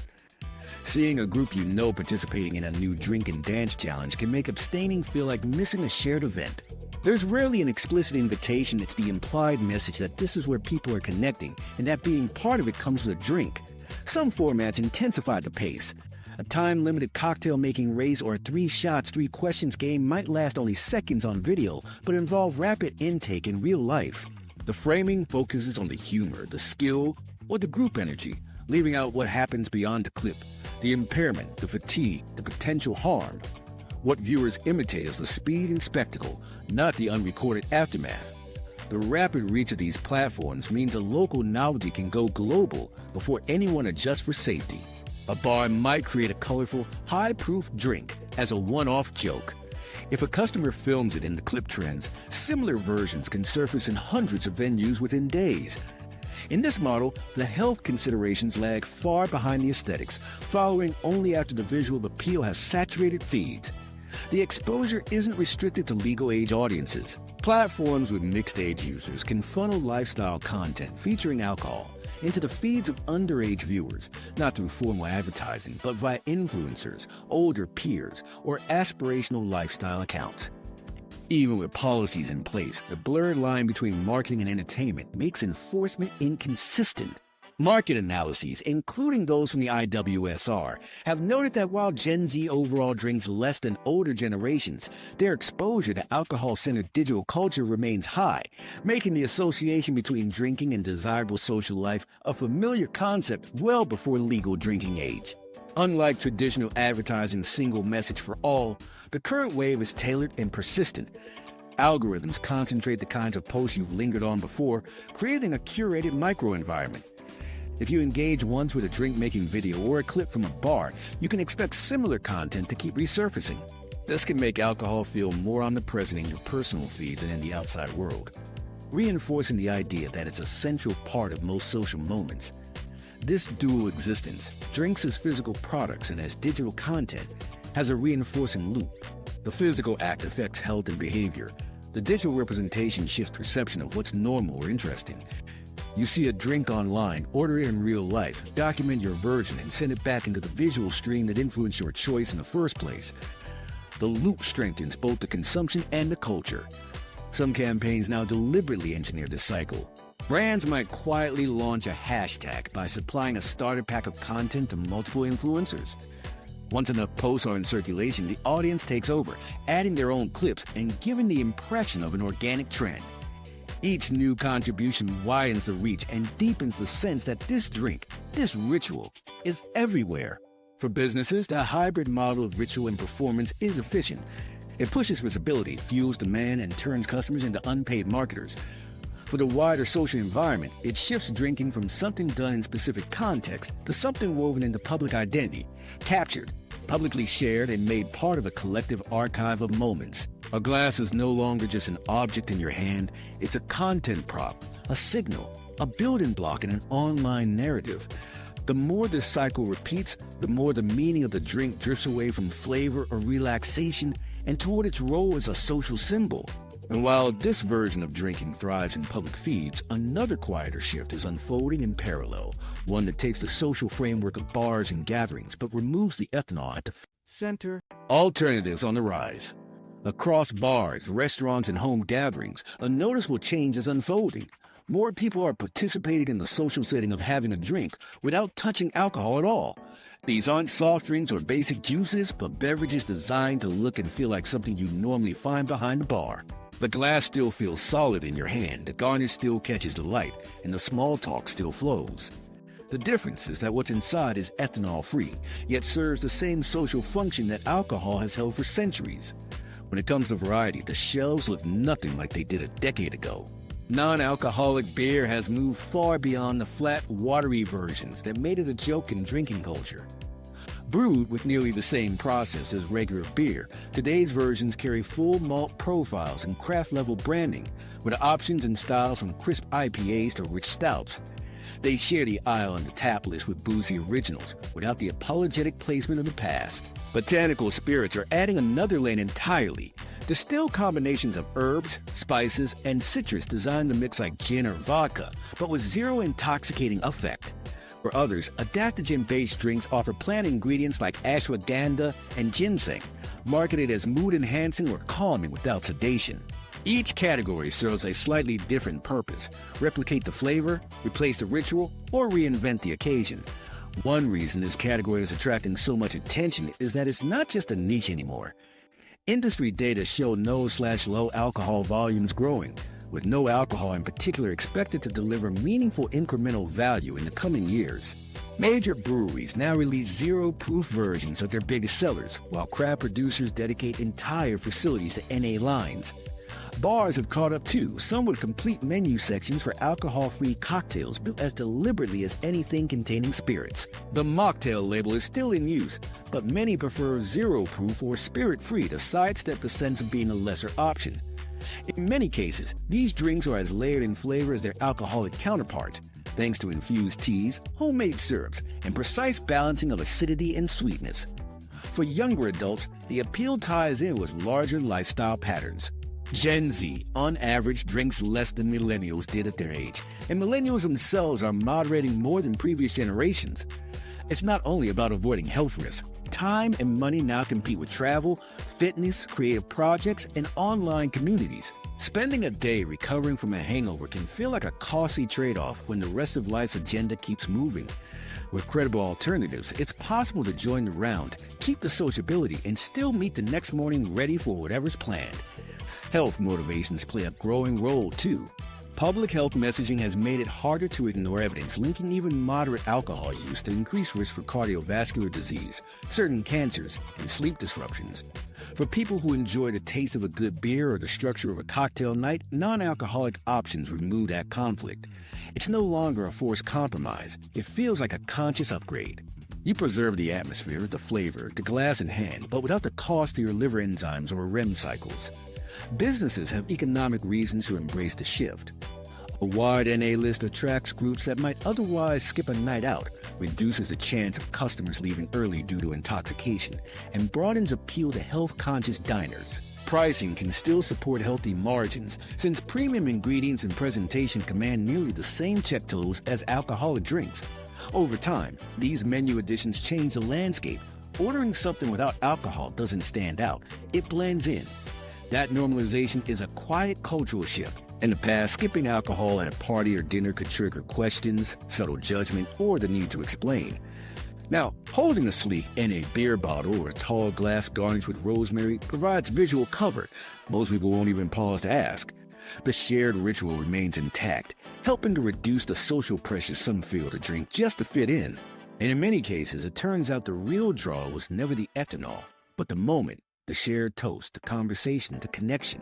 Seeing a group you know participating in a new drink and dance challenge can make abstaining feel like missing a shared event. There's rarely an explicit invitation. It's the implied message that this is where people are connecting, and that being part of it comes with a drink. Some formats intensify the pace. A time-limited cocktail-making race or a 3 shots, 3 questions game might last only seconds on video, but involve rapid intake in real life. The framing focuses on the humor, the skill, or the group energy, leaving out what happens beyond the clip, the impairment, the fatigue, the potential harm. What viewers imitate is the speed and spectacle, not the unrecorded aftermath. The rapid reach of these platforms means a local novelty can go global before anyone adjusts for safety. A bar might create a colorful, high-proof drink as a one-off joke. If a customer films it in the clip trends, similar versions can surface in hundreds of venues within days. In this model, the health considerations lag far behind the aesthetics, following only after the visual appeal has saturated feeds. The exposure isn't restricted to legal age audiences. Platforms with mixed age users can funnel lifestyle content featuring alcohol into the feeds of underage viewers, not through formal advertising, but via influencers, older peers, or aspirational lifestyle accounts. Even with policies in place, the blurred line between marketing and entertainment makes enforcement inconsistent. Market analyses, including those from the IWSR, have noted that while Gen Z overall drinks less than older generations, their exposure to alcohol-centered digital culture remains high, making the association between drinking and desirable social life a familiar concept well before legal drinking age. Unlike traditional advertising's single message for all, the current wave is tailored and persistent. Algorithms concentrate the kinds of posts you've lingered on before, creating a curated microenvironment. If you engage once with a drink-making video or a clip from a bar, you can expect similar content to keep resurfacing. This can make alcohol feel more omnipresent in your personal feed than in the outside world, reinforcing the idea that it's a central part of most social moments. This dual existence, drinks as physical products and as digital content, has a reinforcing loop. The physical act affects health and behavior. The digital representation shifts perception of what's normal or interesting. You see a drink online, order it in real life, document your version, and send it back into the visual stream that influenced your choice in the first place. The loop strengthens both the consumption and the culture. Some campaigns now deliberately engineer this cycle. Brands might quietly launch a hashtag by supplying a starter pack of content to multiple influencers. Once enough posts are in circulation, the audience takes over, adding their own clips and giving the impression of an organic trend. Each new contribution widens the reach and deepens the sense that this drink, this ritual, is everywhere. For businesses, the hybrid model of ritual and performance is efficient. It pushes visibility, fuels demand, and turns customers into unpaid marketers. For the wider social environment, it shifts drinking from something done in specific context to something woven into public identity, captured, publicly shared, and made part of a collective archive of moments. A glass is no longer just an object in your hand, it's a content prop, a signal, a building block in an online narrative. The more this cycle repeats, the more the meaning of the drink drifts away from flavor or relaxation and toward its role as a social symbol. And while this version of drinking thrives in public feeds, another quieter shift is unfolding in parallel, one that takes the social framework of bars and gatherings but removes the ethanol at the center. Alternatives on the rise. Across bars, restaurants, and home gatherings, a noticeable change is unfolding. More people are participating in the social setting of having a drink without touching alcohol at all. These aren't soft drinks or basic juices, but beverages designed to look and feel like something you normally find behind the bar. The glass still feels solid in your hand, the garnish still catches the light, and the small talk still flows. The difference is that what's inside is ethanol-free, yet serves the same social function that alcohol has held for centuries. When it comes to variety, the shelves look nothing like they did a decade ago. Non-alcoholic beer has moved far beyond the flat, watery versions that made it a joke in drinking culture. Brewed with nearly the same process as regular beer, today's versions carry full malt profiles and craft-level branding, with options and styles from crisp IPAs to rich stouts. They share the aisle on the tap list with boozy originals, without the apologetic placement of the past. Botanical spirits are adding another lane entirely. Distilled combinations of herbs, spices, and citrus designed to mix like gin or vodka, but with zero intoxicating effect. For others, adaptogen-based drinks offer plant ingredients like ashwagandha and ginseng, marketed as mood-enhancing or calming without sedation. Each category serves a slightly different purpose: replicate the flavor, replace the ritual, or reinvent the occasion. One reason this category is attracting so much attention is that it's not just a niche anymore. Industry data show no/low alcohol volumes growing, with no alcohol in particular expected to deliver meaningful incremental value in the coming years. Major breweries now release zero-proof versions of their biggest sellers, while craft producers dedicate entire facilities to NA lines. Bars have caught up too, some with complete menu sections for alcohol-free cocktails built as deliberately as anything containing spirits. The mocktail label is still in use, but many prefer zero-proof or spirit-free to sidestep the sense of being a lesser option. In many cases, these drinks are as layered in flavor as their alcoholic counterparts. thanks to infused teas, homemade syrups, and precise balancing of acidity and sweetness. For younger adults, the appeal ties in with larger lifestyle patterns. Gen Z, on average, drinks less than millennials did at their age, and millennials themselves are moderating more than previous generations. It's not only about avoiding health risks. Time and money now compete with travel, fitness, creative projects, and online communities. Spending a day recovering from a hangover can feel like a costly trade-off when the rest of life's agenda keeps moving. With credible alternatives, it's possible to join the round, keep the sociability, and still meet the next morning ready for whatever's planned. Health motivations play a growing role, too. Public health messaging has made it harder to ignore evidence linking even moderate alcohol use to increased risk for cardiovascular disease, certain cancers, and sleep disruptions. For people who enjoy the taste of a good beer or the structure of a cocktail night, non-alcoholic options remove that conflict. It's no longer a forced compromise. It feels like a conscious upgrade. You preserve the atmosphere, the flavor, the glass in hand, but without the cost to your liver enzymes or REM cycles. Businesses have economic reasons to embrace the shift. A wide NA list attracts groups that might otherwise skip a night out, reduces the chance of customers leaving early due to intoxication, and broadens appeal to health-conscious diners. Pricing can still support healthy margins, since premium ingredients and presentation command nearly the same check totals as alcoholic drinks. Over time, these menu additions change the landscape. Ordering something without alcohol doesn't stand out, it blends in. That normalization is a quiet cultural shift. In the past, skipping alcohol at a party or dinner could trigger questions, subtle judgment, or the need to explain. Now, holding a sleek NA beer bottle or a tall glass garnished with rosemary provides visual comfort. Most people won't even pause to ask. The shared ritual remains intact, helping to reduce the social pressure some feel to drink just to fit in. And in many cases, it turns out the real draw was never the ethanol, but the moment. The shared toast, the conversation, the connection.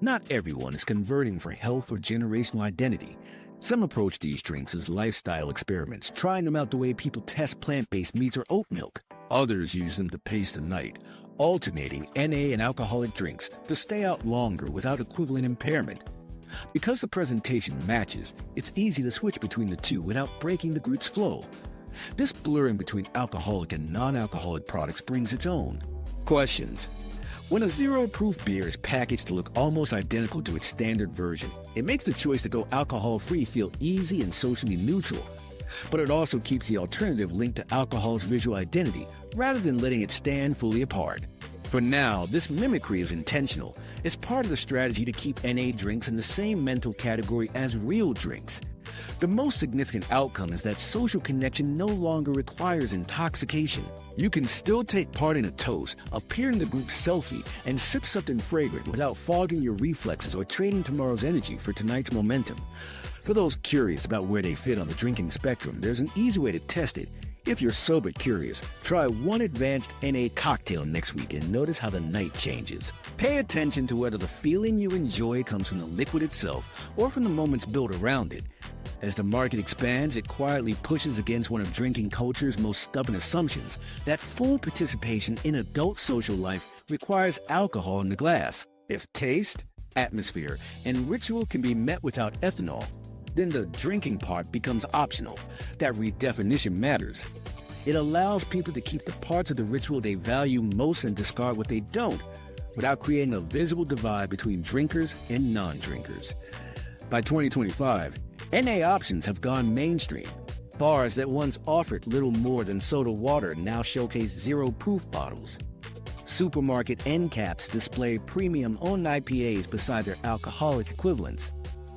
Not everyone is converting for health or generational identity. Some approach these drinks as lifestyle experiments, trying them out the way people test plant-based meats or oat milk. Others use them to pace the night, alternating NA and alcoholic drinks to stay out longer without equivalent impairment. Because the presentation matches, it's easy to switch between the two without breaking the group's flow. This blurring between alcoholic and non-alcoholic products brings its own questions. When a zero-proof beer is packaged to look almost identical to its standard version, it makes the choice to go alcohol-free feel easy and socially neutral. But it also keeps the alternative linked to alcohol's visual identity, rather than letting it stand fully apart. For now, this mimicry is intentional. It's part of the strategy to keep NA drinks in the same mental category as real drinks. The most significant outcome is that social connection no longer requires intoxication. You can still take part in a toast, appear in the group selfie, and sip something fragrant without fogging your reflexes or trading tomorrow's energy for tonight's momentum. For those curious about where they fit on the drinking spectrum, there's an easy way to test it. If you're sober curious, try one advanced NA cocktail next week and notice how the night changes. Pay attention to whether the feeling you enjoy comes from the liquid itself or from the moments built around it. As the market expands, it quietly pushes against one of drinking culture's most stubborn assumptions, that full participation in adult social life requires alcohol in the glass. If taste, atmosphere, and ritual can be met without ethanol, then the drinking part becomes optional. That redefinition matters. It allows people to keep the parts of the ritual they value most and discard what they don't, without creating a visible divide between drinkers and non-drinkers. By 2025, NA options have gone mainstream. Bars that once offered little more than soda water now showcase zero-proof bottles. Supermarket end caps display premium owned IPAs beside their alcoholic equivalents.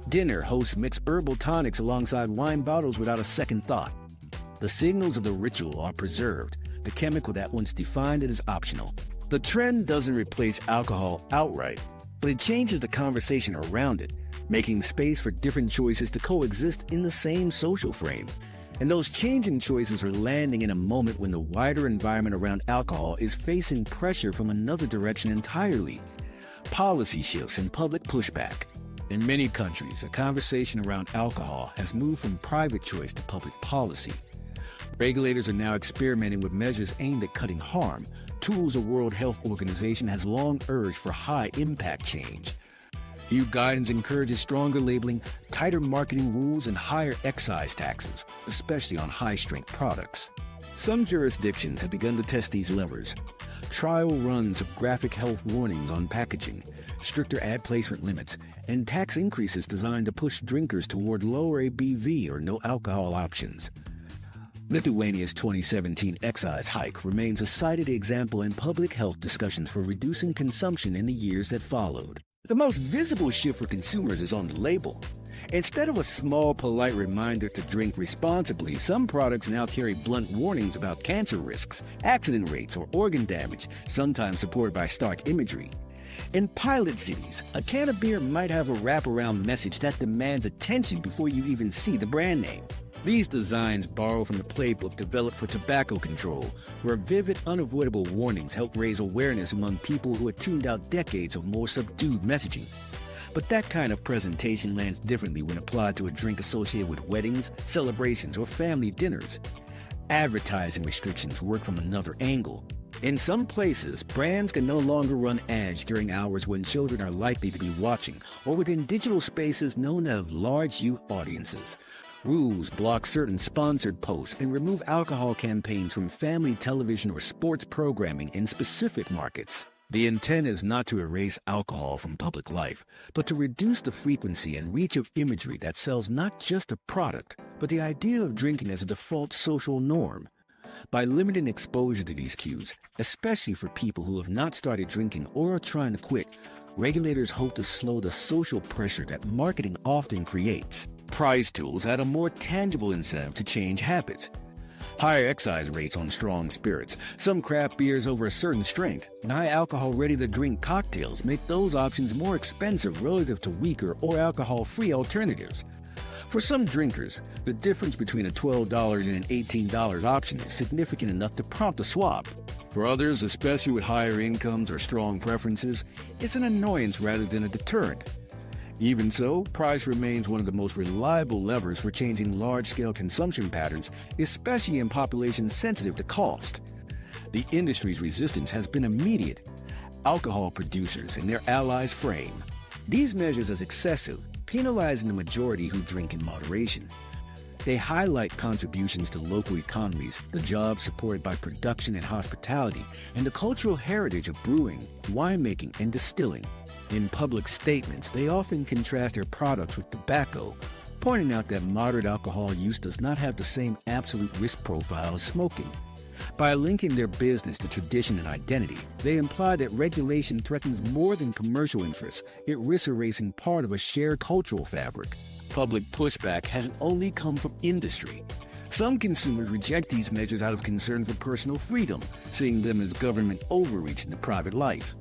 Dinner hosts mixed herbal tonics alongside wine bottles without a second thought. The signals of the ritual are preserved, the chemical that once defined it as optional. The trend doesn't replace alcohol outright, but it changes the conversation around it, making space for different choices to coexist in the same social frame. And those changing choices are landing in a moment when the wider environment around alcohol is facing pressure from another direction entirely. Policy shifts and public pushback. In many countries, the conversation around alcohol has moved from private choice to public policy. Regulators are now experimenting with measures aimed at cutting harm, tools the World Health Organization has long urged for high-impact change. New guidance encourages stronger labeling, tighter marketing rules, and higher excise taxes, especially on high-strength products. Some jurisdictions have begun to test these levers. Trial runs of graphic health warnings on packaging, stricter ad placement limits, and tax increases designed to push drinkers toward lower ABV or no alcohol options. Lithuania's 2017 excise hike remains a cited example in public health discussions for reducing consumption in the years that followed. The most visible shift for consumers is on the label. Instead of a small, polite reminder to drink responsibly, some products now carry blunt warnings about cancer risks, accident rates, or organ damage, sometimes supported by stark imagery. In pilot cities, a can of beer might have a wraparound message that demands attention before you even see the brand name. These designs borrow from the playbook developed for tobacco control, where vivid, unavoidable warnings help raise awareness among people who had tuned out decades of more subdued messaging. But that kind of presentation lands differently when applied to a drink associated with weddings, celebrations, or family dinners. Advertising restrictions work from another angle. In some places, brands can no longer run ads during hours when children are likely to be watching, or within digital spaces known to have large youth audiences. Rules block certain sponsored posts and remove alcohol campaigns from family television or sports programming in specific markets. The intent is not to erase alcohol from public life, but to reduce the frequency and reach of imagery that sells not just a product, but the idea of drinking as a default social norm. By limiting exposure to these cues, especially for people who have not started drinking or are trying to quit, regulators hope to slow the social pressure that marketing often creates. Price tools add a more tangible incentive to change habits. Higher excise rates on strong spirits, some craft beers over a certain strength, and high alcohol ready-to-drink cocktails make those options more expensive relative to weaker or alcohol-free alternatives. For some drinkers, the difference between a $12 and an $18 option is significant enough to prompt a swap. For others, especially with higher incomes or strong preferences, it's an annoyance rather than a deterrent. Even so, price remains one of the most reliable levers for changing large-scale consumption patterns, especially in populations sensitive to cost. The industry's resistance has been immediate. Alcohol producers and their allies frame these measures as excessive, penalizing the majority who drink in moderation. They highlight contributions to local economies, the jobs supported by production and hospitality, and the cultural heritage of brewing, winemaking, and distilling. In public statements, they often contrast their products with tobacco, pointing out that moderate alcohol use does not have the same absolute risk profile as smoking. By linking their business to tradition and identity, they imply that regulation threatens more than commercial interests. It risks erasing part of a shared cultural fabric. Public pushback hasn't only come from industry. Some consumers reject these measures out of concern for personal freedom, seeing them as government overreach into private life.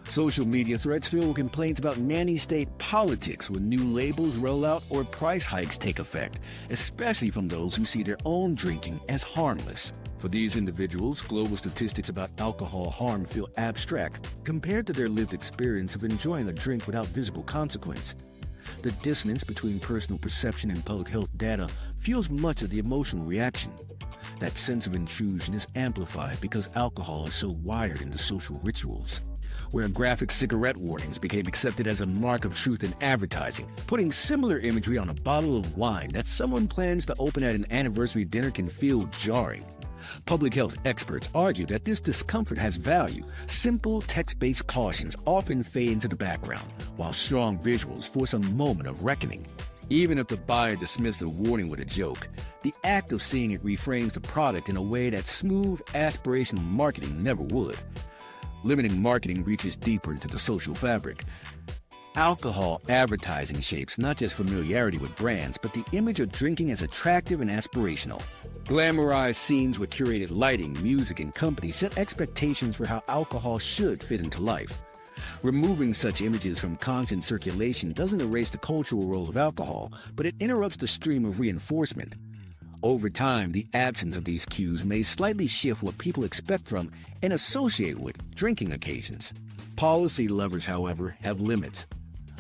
Social media threads fill with complaints about nanny-state politics when new labels roll out or price hikes take effect, especially from those who see their own drinking as harmless. For these individuals, global statistics about alcohol harm feel abstract compared to their lived experience of enjoying a drink without visible consequence. The dissonance between personal perception and public health data fuels much of the emotional reaction. That sense of intrusion is amplified because alcohol is so wired into social rituals, where graphic cigarette warnings became accepted as a mark of truth in advertising. Putting similar imagery on a bottle of wine that someone plans to open at an anniversary dinner can feel jarring. Public health experts argue that this discomfort has value. Simple text-based cautions often fade into the background, while strong visuals force a moment of reckoning. Even if the buyer dismisses the warning with a joke, the act of seeing it reframes the product in a way that smooth, aspirational marketing never would. Limiting marketing reaches deeper into the social fabric. Alcohol advertising shapes not just familiarity with brands, but the image of drinking as attractive and aspirational. Glamorized scenes with curated lighting, music, and company set expectations for how alcohol should fit into life. Removing such images from constant circulation doesn't erase the cultural role of alcohol, but it interrupts the stream of reinforcement. Over time, the absence of these cues may slightly shift what people expect from and associate with drinking occasions. Policy levers, however, have limits.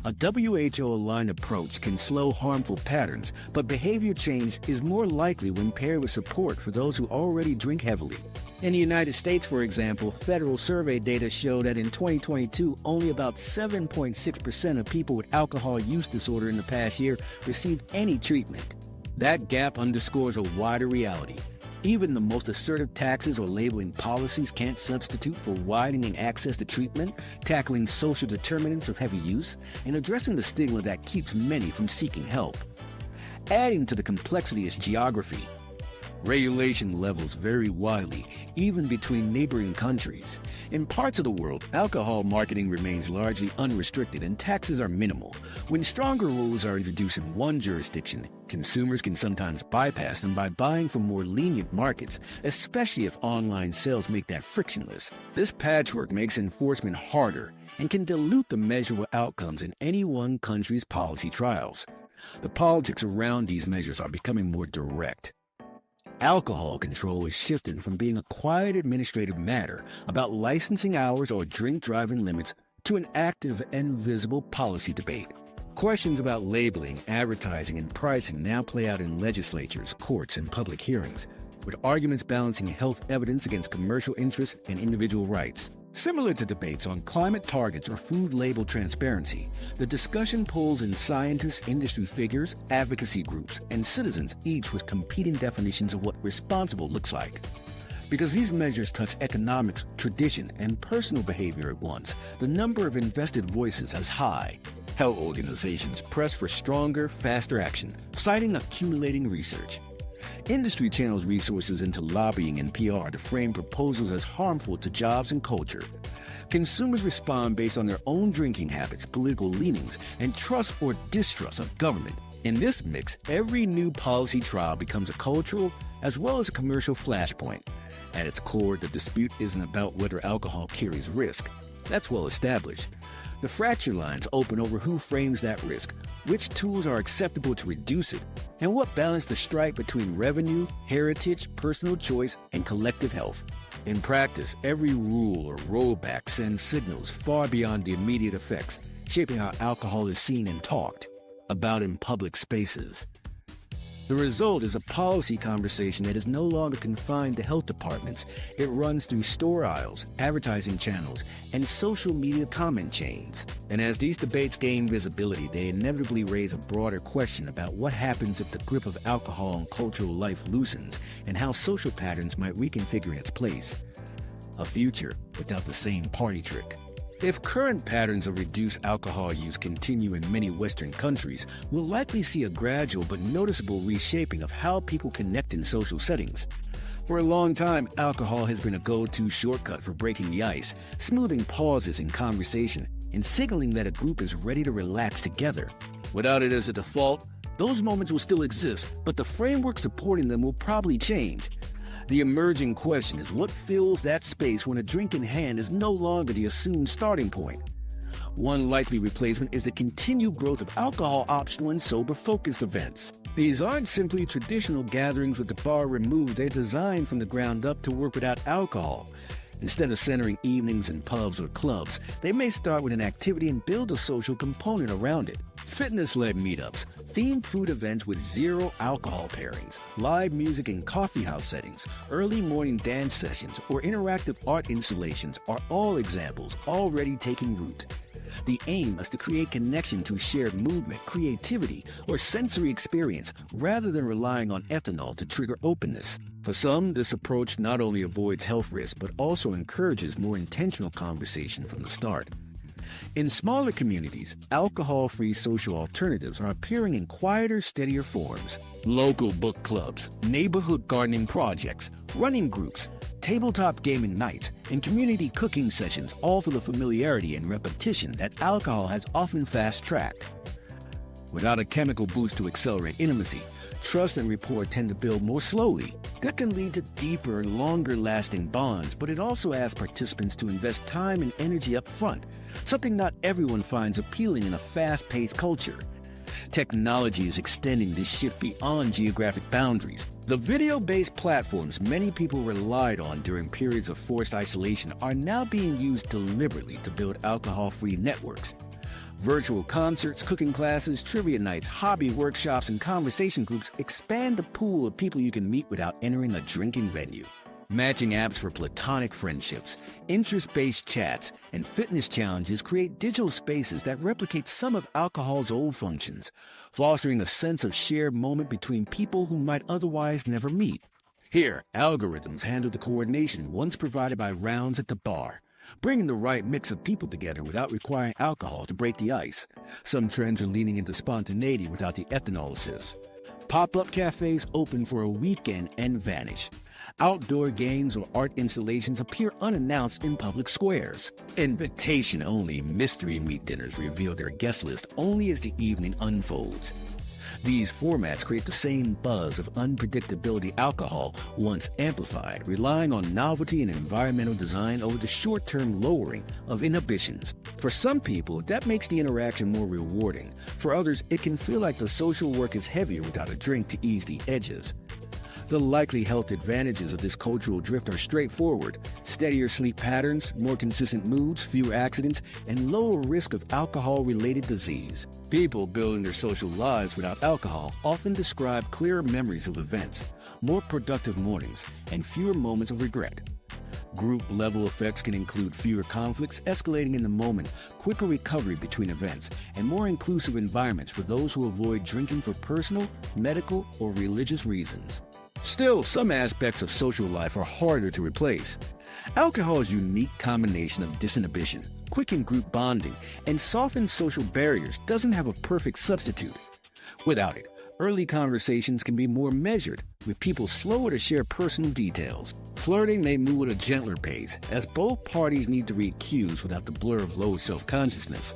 A WHO-aligned approach can slow harmful patterns, but behavior change is more likely when paired with support for those who already drink heavily. In the United States, for example, federal survey data show that in 2022, only about 7.6% of people with alcohol use disorder in the past year received any treatment. That gap underscores a wider reality. Even the most assertive taxes or labeling policies can't substitute for widening access to treatment, tackling social determinants of heavy use, and addressing the stigma that keeps many from seeking help. Adding to the complexity is geography. Regulation levels vary widely, even between neighboring countries. In parts of the world, alcohol marketing remains largely unrestricted and taxes are minimal. When stronger rules are introduced in one jurisdiction, consumers can sometimes bypass them by buying from more lenient markets, especially if online sales make that frictionless. This patchwork makes enforcement harder and can dilute the measurable outcomes in any one country's policy trials. The politics around these measures are becoming more direct. Alcohol control is shifting from being a quiet administrative matter about licensing hours or drink driving limits to an active and visible policy debate. Questions about labeling, advertising, and pricing now play out in legislatures, courts, and public hearings, with arguments balancing health evidence against commercial interests and individual rights. Similar to debates on climate targets or food label transparency, the discussion pulls in scientists, industry figures, advocacy groups, and citizens, each with competing definitions of what responsible looks like. Because these measures touch economics, tradition, and personal behavior at once, the number of invested voices is high. Health organizations press for stronger, faster action, citing accumulating research. Industry channels resources into lobbying and PR to frame proposals as harmful to jobs and culture. Consumers respond based on their own drinking habits, political leanings, and trust or distrust of government. In this mix, every new policy trial becomes a cultural as well as a commercial flashpoint. At its core, the dispute isn't about whether alcohol carries risk. That's well established. The fracture lines open over who frames that risk, which tools are acceptable to reduce it, and what balance the strike between revenue, heritage, personal choice, and collective health. In practice, every rule or rollback sends signals far beyond the immediate effects, shaping how alcohol is seen and talked about in public spaces. The result is a policy conversation that is no longer confined to health departments. It runs through store aisles, advertising channels, and social media comment chains. And as these debates gain visibility, they inevitably raise a broader question about what happens if the grip of alcohol on cultural life loosens and how social patterns might reconfigure its place. A future without the same party trick. If current patterns of reduced alcohol use continue in many Western countries, we'll likely see a gradual but noticeable reshaping of how people connect in social settings. For a long time, alcohol has been a go-to shortcut for breaking the ice, smoothing pauses in conversation, and signaling that a group is ready to relax together. Without it as a default, those moments will still exist, but the framework supporting them will probably change. The emerging question is what fills that space when a drink in hand is no longer the assumed starting point. One likely replacement is the continued growth of alcohol-optional and sober-focused events. These aren't simply traditional gatherings with the bar removed. They're designed from the ground up to work without alcohol. Instead of centering evenings in pubs or clubs, they may start with an activity and build a social component around it. Fitness-led meetups, themed food events with zero alcohol pairings, live music in coffeehouse settings, early morning dance sessions, or interactive art installations are all examples already taking root. The aim is to create connection to shared movement, creativity, or sensory experience rather than relying on ethanol to trigger openness. For some, this approach not only avoids health risks but also encourages more intentional conversation from the start. In smaller communities, alcohol-free social alternatives are appearing in quieter, steadier forms. Local book clubs, neighborhood gardening projects, running groups, tabletop gaming nights, and community cooking sessions all for the familiarity and repetition that alcohol has often fast-tracked. Without a chemical boost to accelerate intimacy, trust and rapport tend to build more slowly. That can lead to deeper, longer-lasting bonds, but it also asks participants to invest time and energy up front, something not everyone finds appealing in a fast-paced culture. Technology is extending this shift beyond geographic boundaries. The video-based platforms many people relied on during periods of forced isolation are now being used deliberately to build alcohol-free networks. Virtual concerts, cooking classes, trivia nights, hobby workshops, and conversation groups expand the pool of people you can meet without entering a drinking venue. Matching apps for platonic friendships, interest-based chats, and fitness challenges create digital spaces that replicate some of alcohol's old functions, fostering a sense of shared moment between people who might otherwise never meet. Here, algorithms handle the coordination once provided by rounds at the bar, bringing the right mix of people together without requiring alcohol to break the ice. Some trends are leaning into spontaneity without the ethanolysis. Pop-up cafes open for a weekend and vanish. Outdoor games or art installations appear unannounced in public squares. Invitation-only mystery meat dinners reveal their guest list only as the evening unfolds. These formats create the same buzz of unpredictability alcohol once amplified, relying on novelty and environmental design over the short-term lowering of inhibitions. For some people, that makes the interaction more rewarding. For others, it can feel like the social work is heavier without a drink to ease the edges. The likely health advantages of this cultural drift are straightforward: steadier sleep patterns, more consistent moods, fewer accidents, and lower risk of alcohol-related disease. People building their social lives without alcohol often describe clearer memories of events, more productive mornings, and fewer moments of regret. Group-level effects can include fewer conflicts escalating in the moment, quicker recovery between events, and more inclusive environments for those who avoid drinking for personal, medical, or religious reasons. Still, some aspects of social life are harder to replace. Alcohol's unique combination of disinhibition, quickened group bonding, and softened social barriers doesn't have a perfect substitute. Without it, early conversations can be more measured, with people slower to share personal details. Flirting may move at a gentler pace, as both parties need to read cues without the blur of low self-consciousness.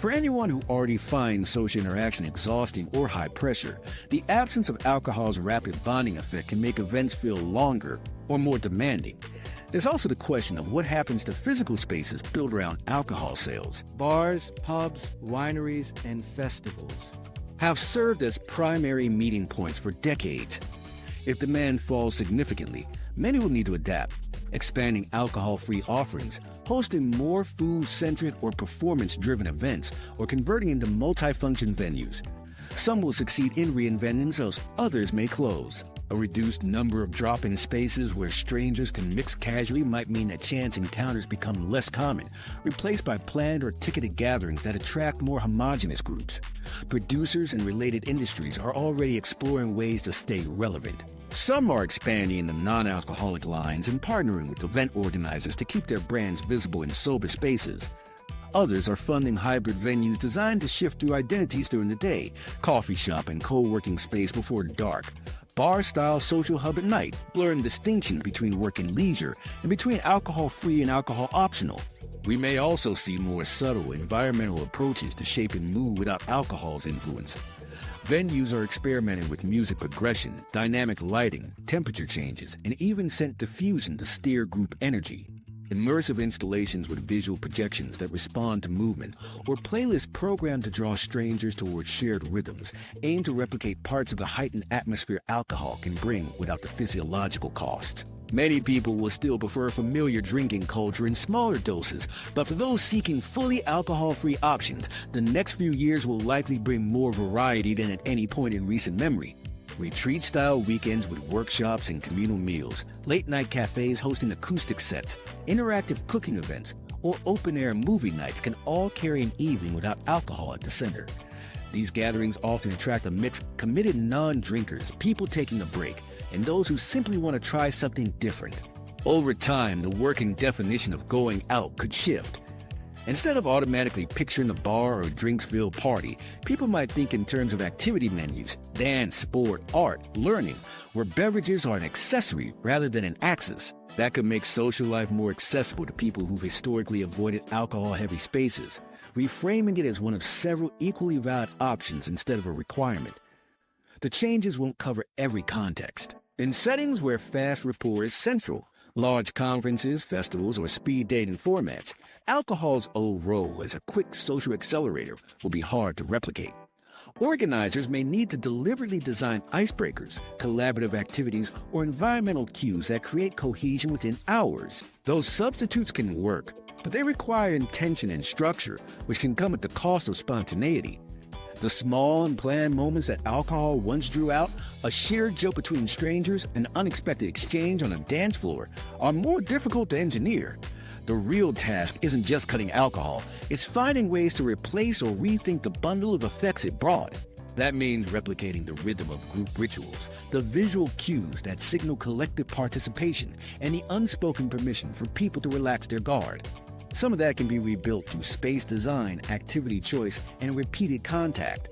For anyone who already finds social interaction exhausting or high pressure, the absence of alcohol's rapid bonding effect can make events feel longer or more demanding. There's also the question of what happens to physical spaces built around alcohol sales. Bars, pubs, wineries, and festivals have served as primary meeting points for decades. If demand falls significantly, many will need to adapt, expanding alcohol-free offerings, hosting more food-centric or performance-driven events, or converting into multifunction venues. Some will succeed in reinventing themselves, others may close. A reduced number of drop-in spaces where strangers can mix casually might mean that chance encounters become less common, replaced by planned or ticketed gatherings that attract more homogeneous groups. Producers and related industries are already exploring ways to stay relevant. Some are expanding into non-alcoholic lines and partnering with event organizers to keep their brands visible in sober spaces. Others are funding hybrid venues designed to shift through identities during the day, coffee shop and co-working space before dark, bar-style social hub at night, blurring distinction between work and leisure and between alcohol-free and alcohol-optional. We may also see more subtle environmental approaches to shaping mood without alcohol's influence. Venues are experimenting with music progression, dynamic lighting, temperature changes, and even scent diffusion to steer group energy. Immersive installations with visual projections that respond to movement, or playlists programmed to draw strangers towards shared rhythms, aim to replicate parts of the heightened atmosphere alcohol can bring without the physiological cost. Many people will still prefer familiar drinking culture in smaller doses, but for those seeking fully alcohol-free options, the next few years will likely bring more variety than at any point in recent memory. Retreat-style weekends with workshops and communal meals, late-night cafes hosting acoustic sets, interactive cooking events, or open-air movie nights can all carry an evening without alcohol at the center. These gatherings often attract a mix of committed non-drinkers, people taking a break, and those who simply want to try something different. Over time, the working definition of going out could shift. Instead of automatically picturing a bar or drinks-filled party, people might think in terms of activity menus, dance, sport, art, learning, where beverages are an accessory rather than an axis. That could make social life more accessible to people who've historically avoided alcohol-heavy spaces, reframing it as one of several equally valid options instead of a requirement. The changes won't cover every context. In settings where fast rapport is central, large conferences, festivals, or speed dating formats, alcohol's old role as a quick social accelerator will be hard to replicate. Organizers may need to deliberately design icebreakers, collaborative activities, or environmental cues that create cohesion within hours. Those substitutes can work, but they require intention and structure, which can come at the cost of spontaneity. The small and planned moments that alcohol once drew out, a shared joke between strangers, an unexpected exchange on a dance floor, are more difficult to engineer. The real task isn't just cutting alcohol, it's finding ways to replace or rethink the bundle of effects it brought. That means replicating the rhythm of group rituals, the visual cues that signal collective participation, and the unspoken permission for people to relax their guard. Some of that can be rebuilt through space design, activity choice, and repeated contact.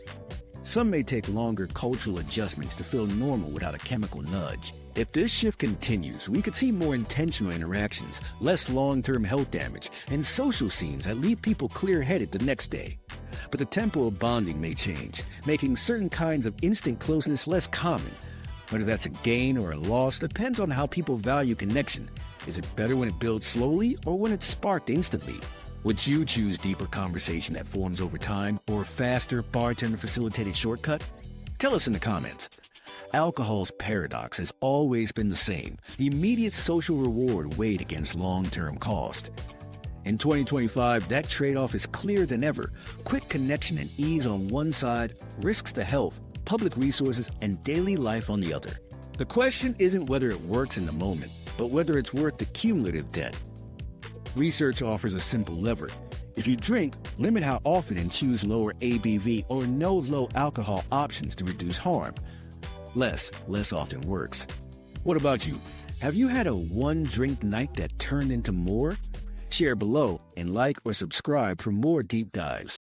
Some may take longer cultural adjustments to feel normal without a chemical nudge. If this shift continues, we could see more intentional interactions, less long-term health damage, and social scenes that leave people clear-headed the next day. But the tempo of bonding may change, making certain kinds of instant closeness less common. Whether that's a gain or a loss depends on how people value connection. Is it better when it builds slowly or when it's sparked instantly? Would you choose deeper conversation that forms over time or a faster, bartender-facilitated shortcut? Tell us in the comments. Alcohol's paradox has always been the same. The immediate social reward weighed against long-term cost. In 2025, that trade-off is clearer than ever. Quick connection and ease on one side, risks to health, public resources, and daily life on the other. The question isn't whether it works in the moment, but whether it's worth the cumulative debt. Research offers a simple lever. If you drink, limit how often and choose lower ABV or no low alcohol options to reduce harm. Less often works. What about you? Have you had a one-drink night that turned into more? Share below and like or subscribe for more deep dives.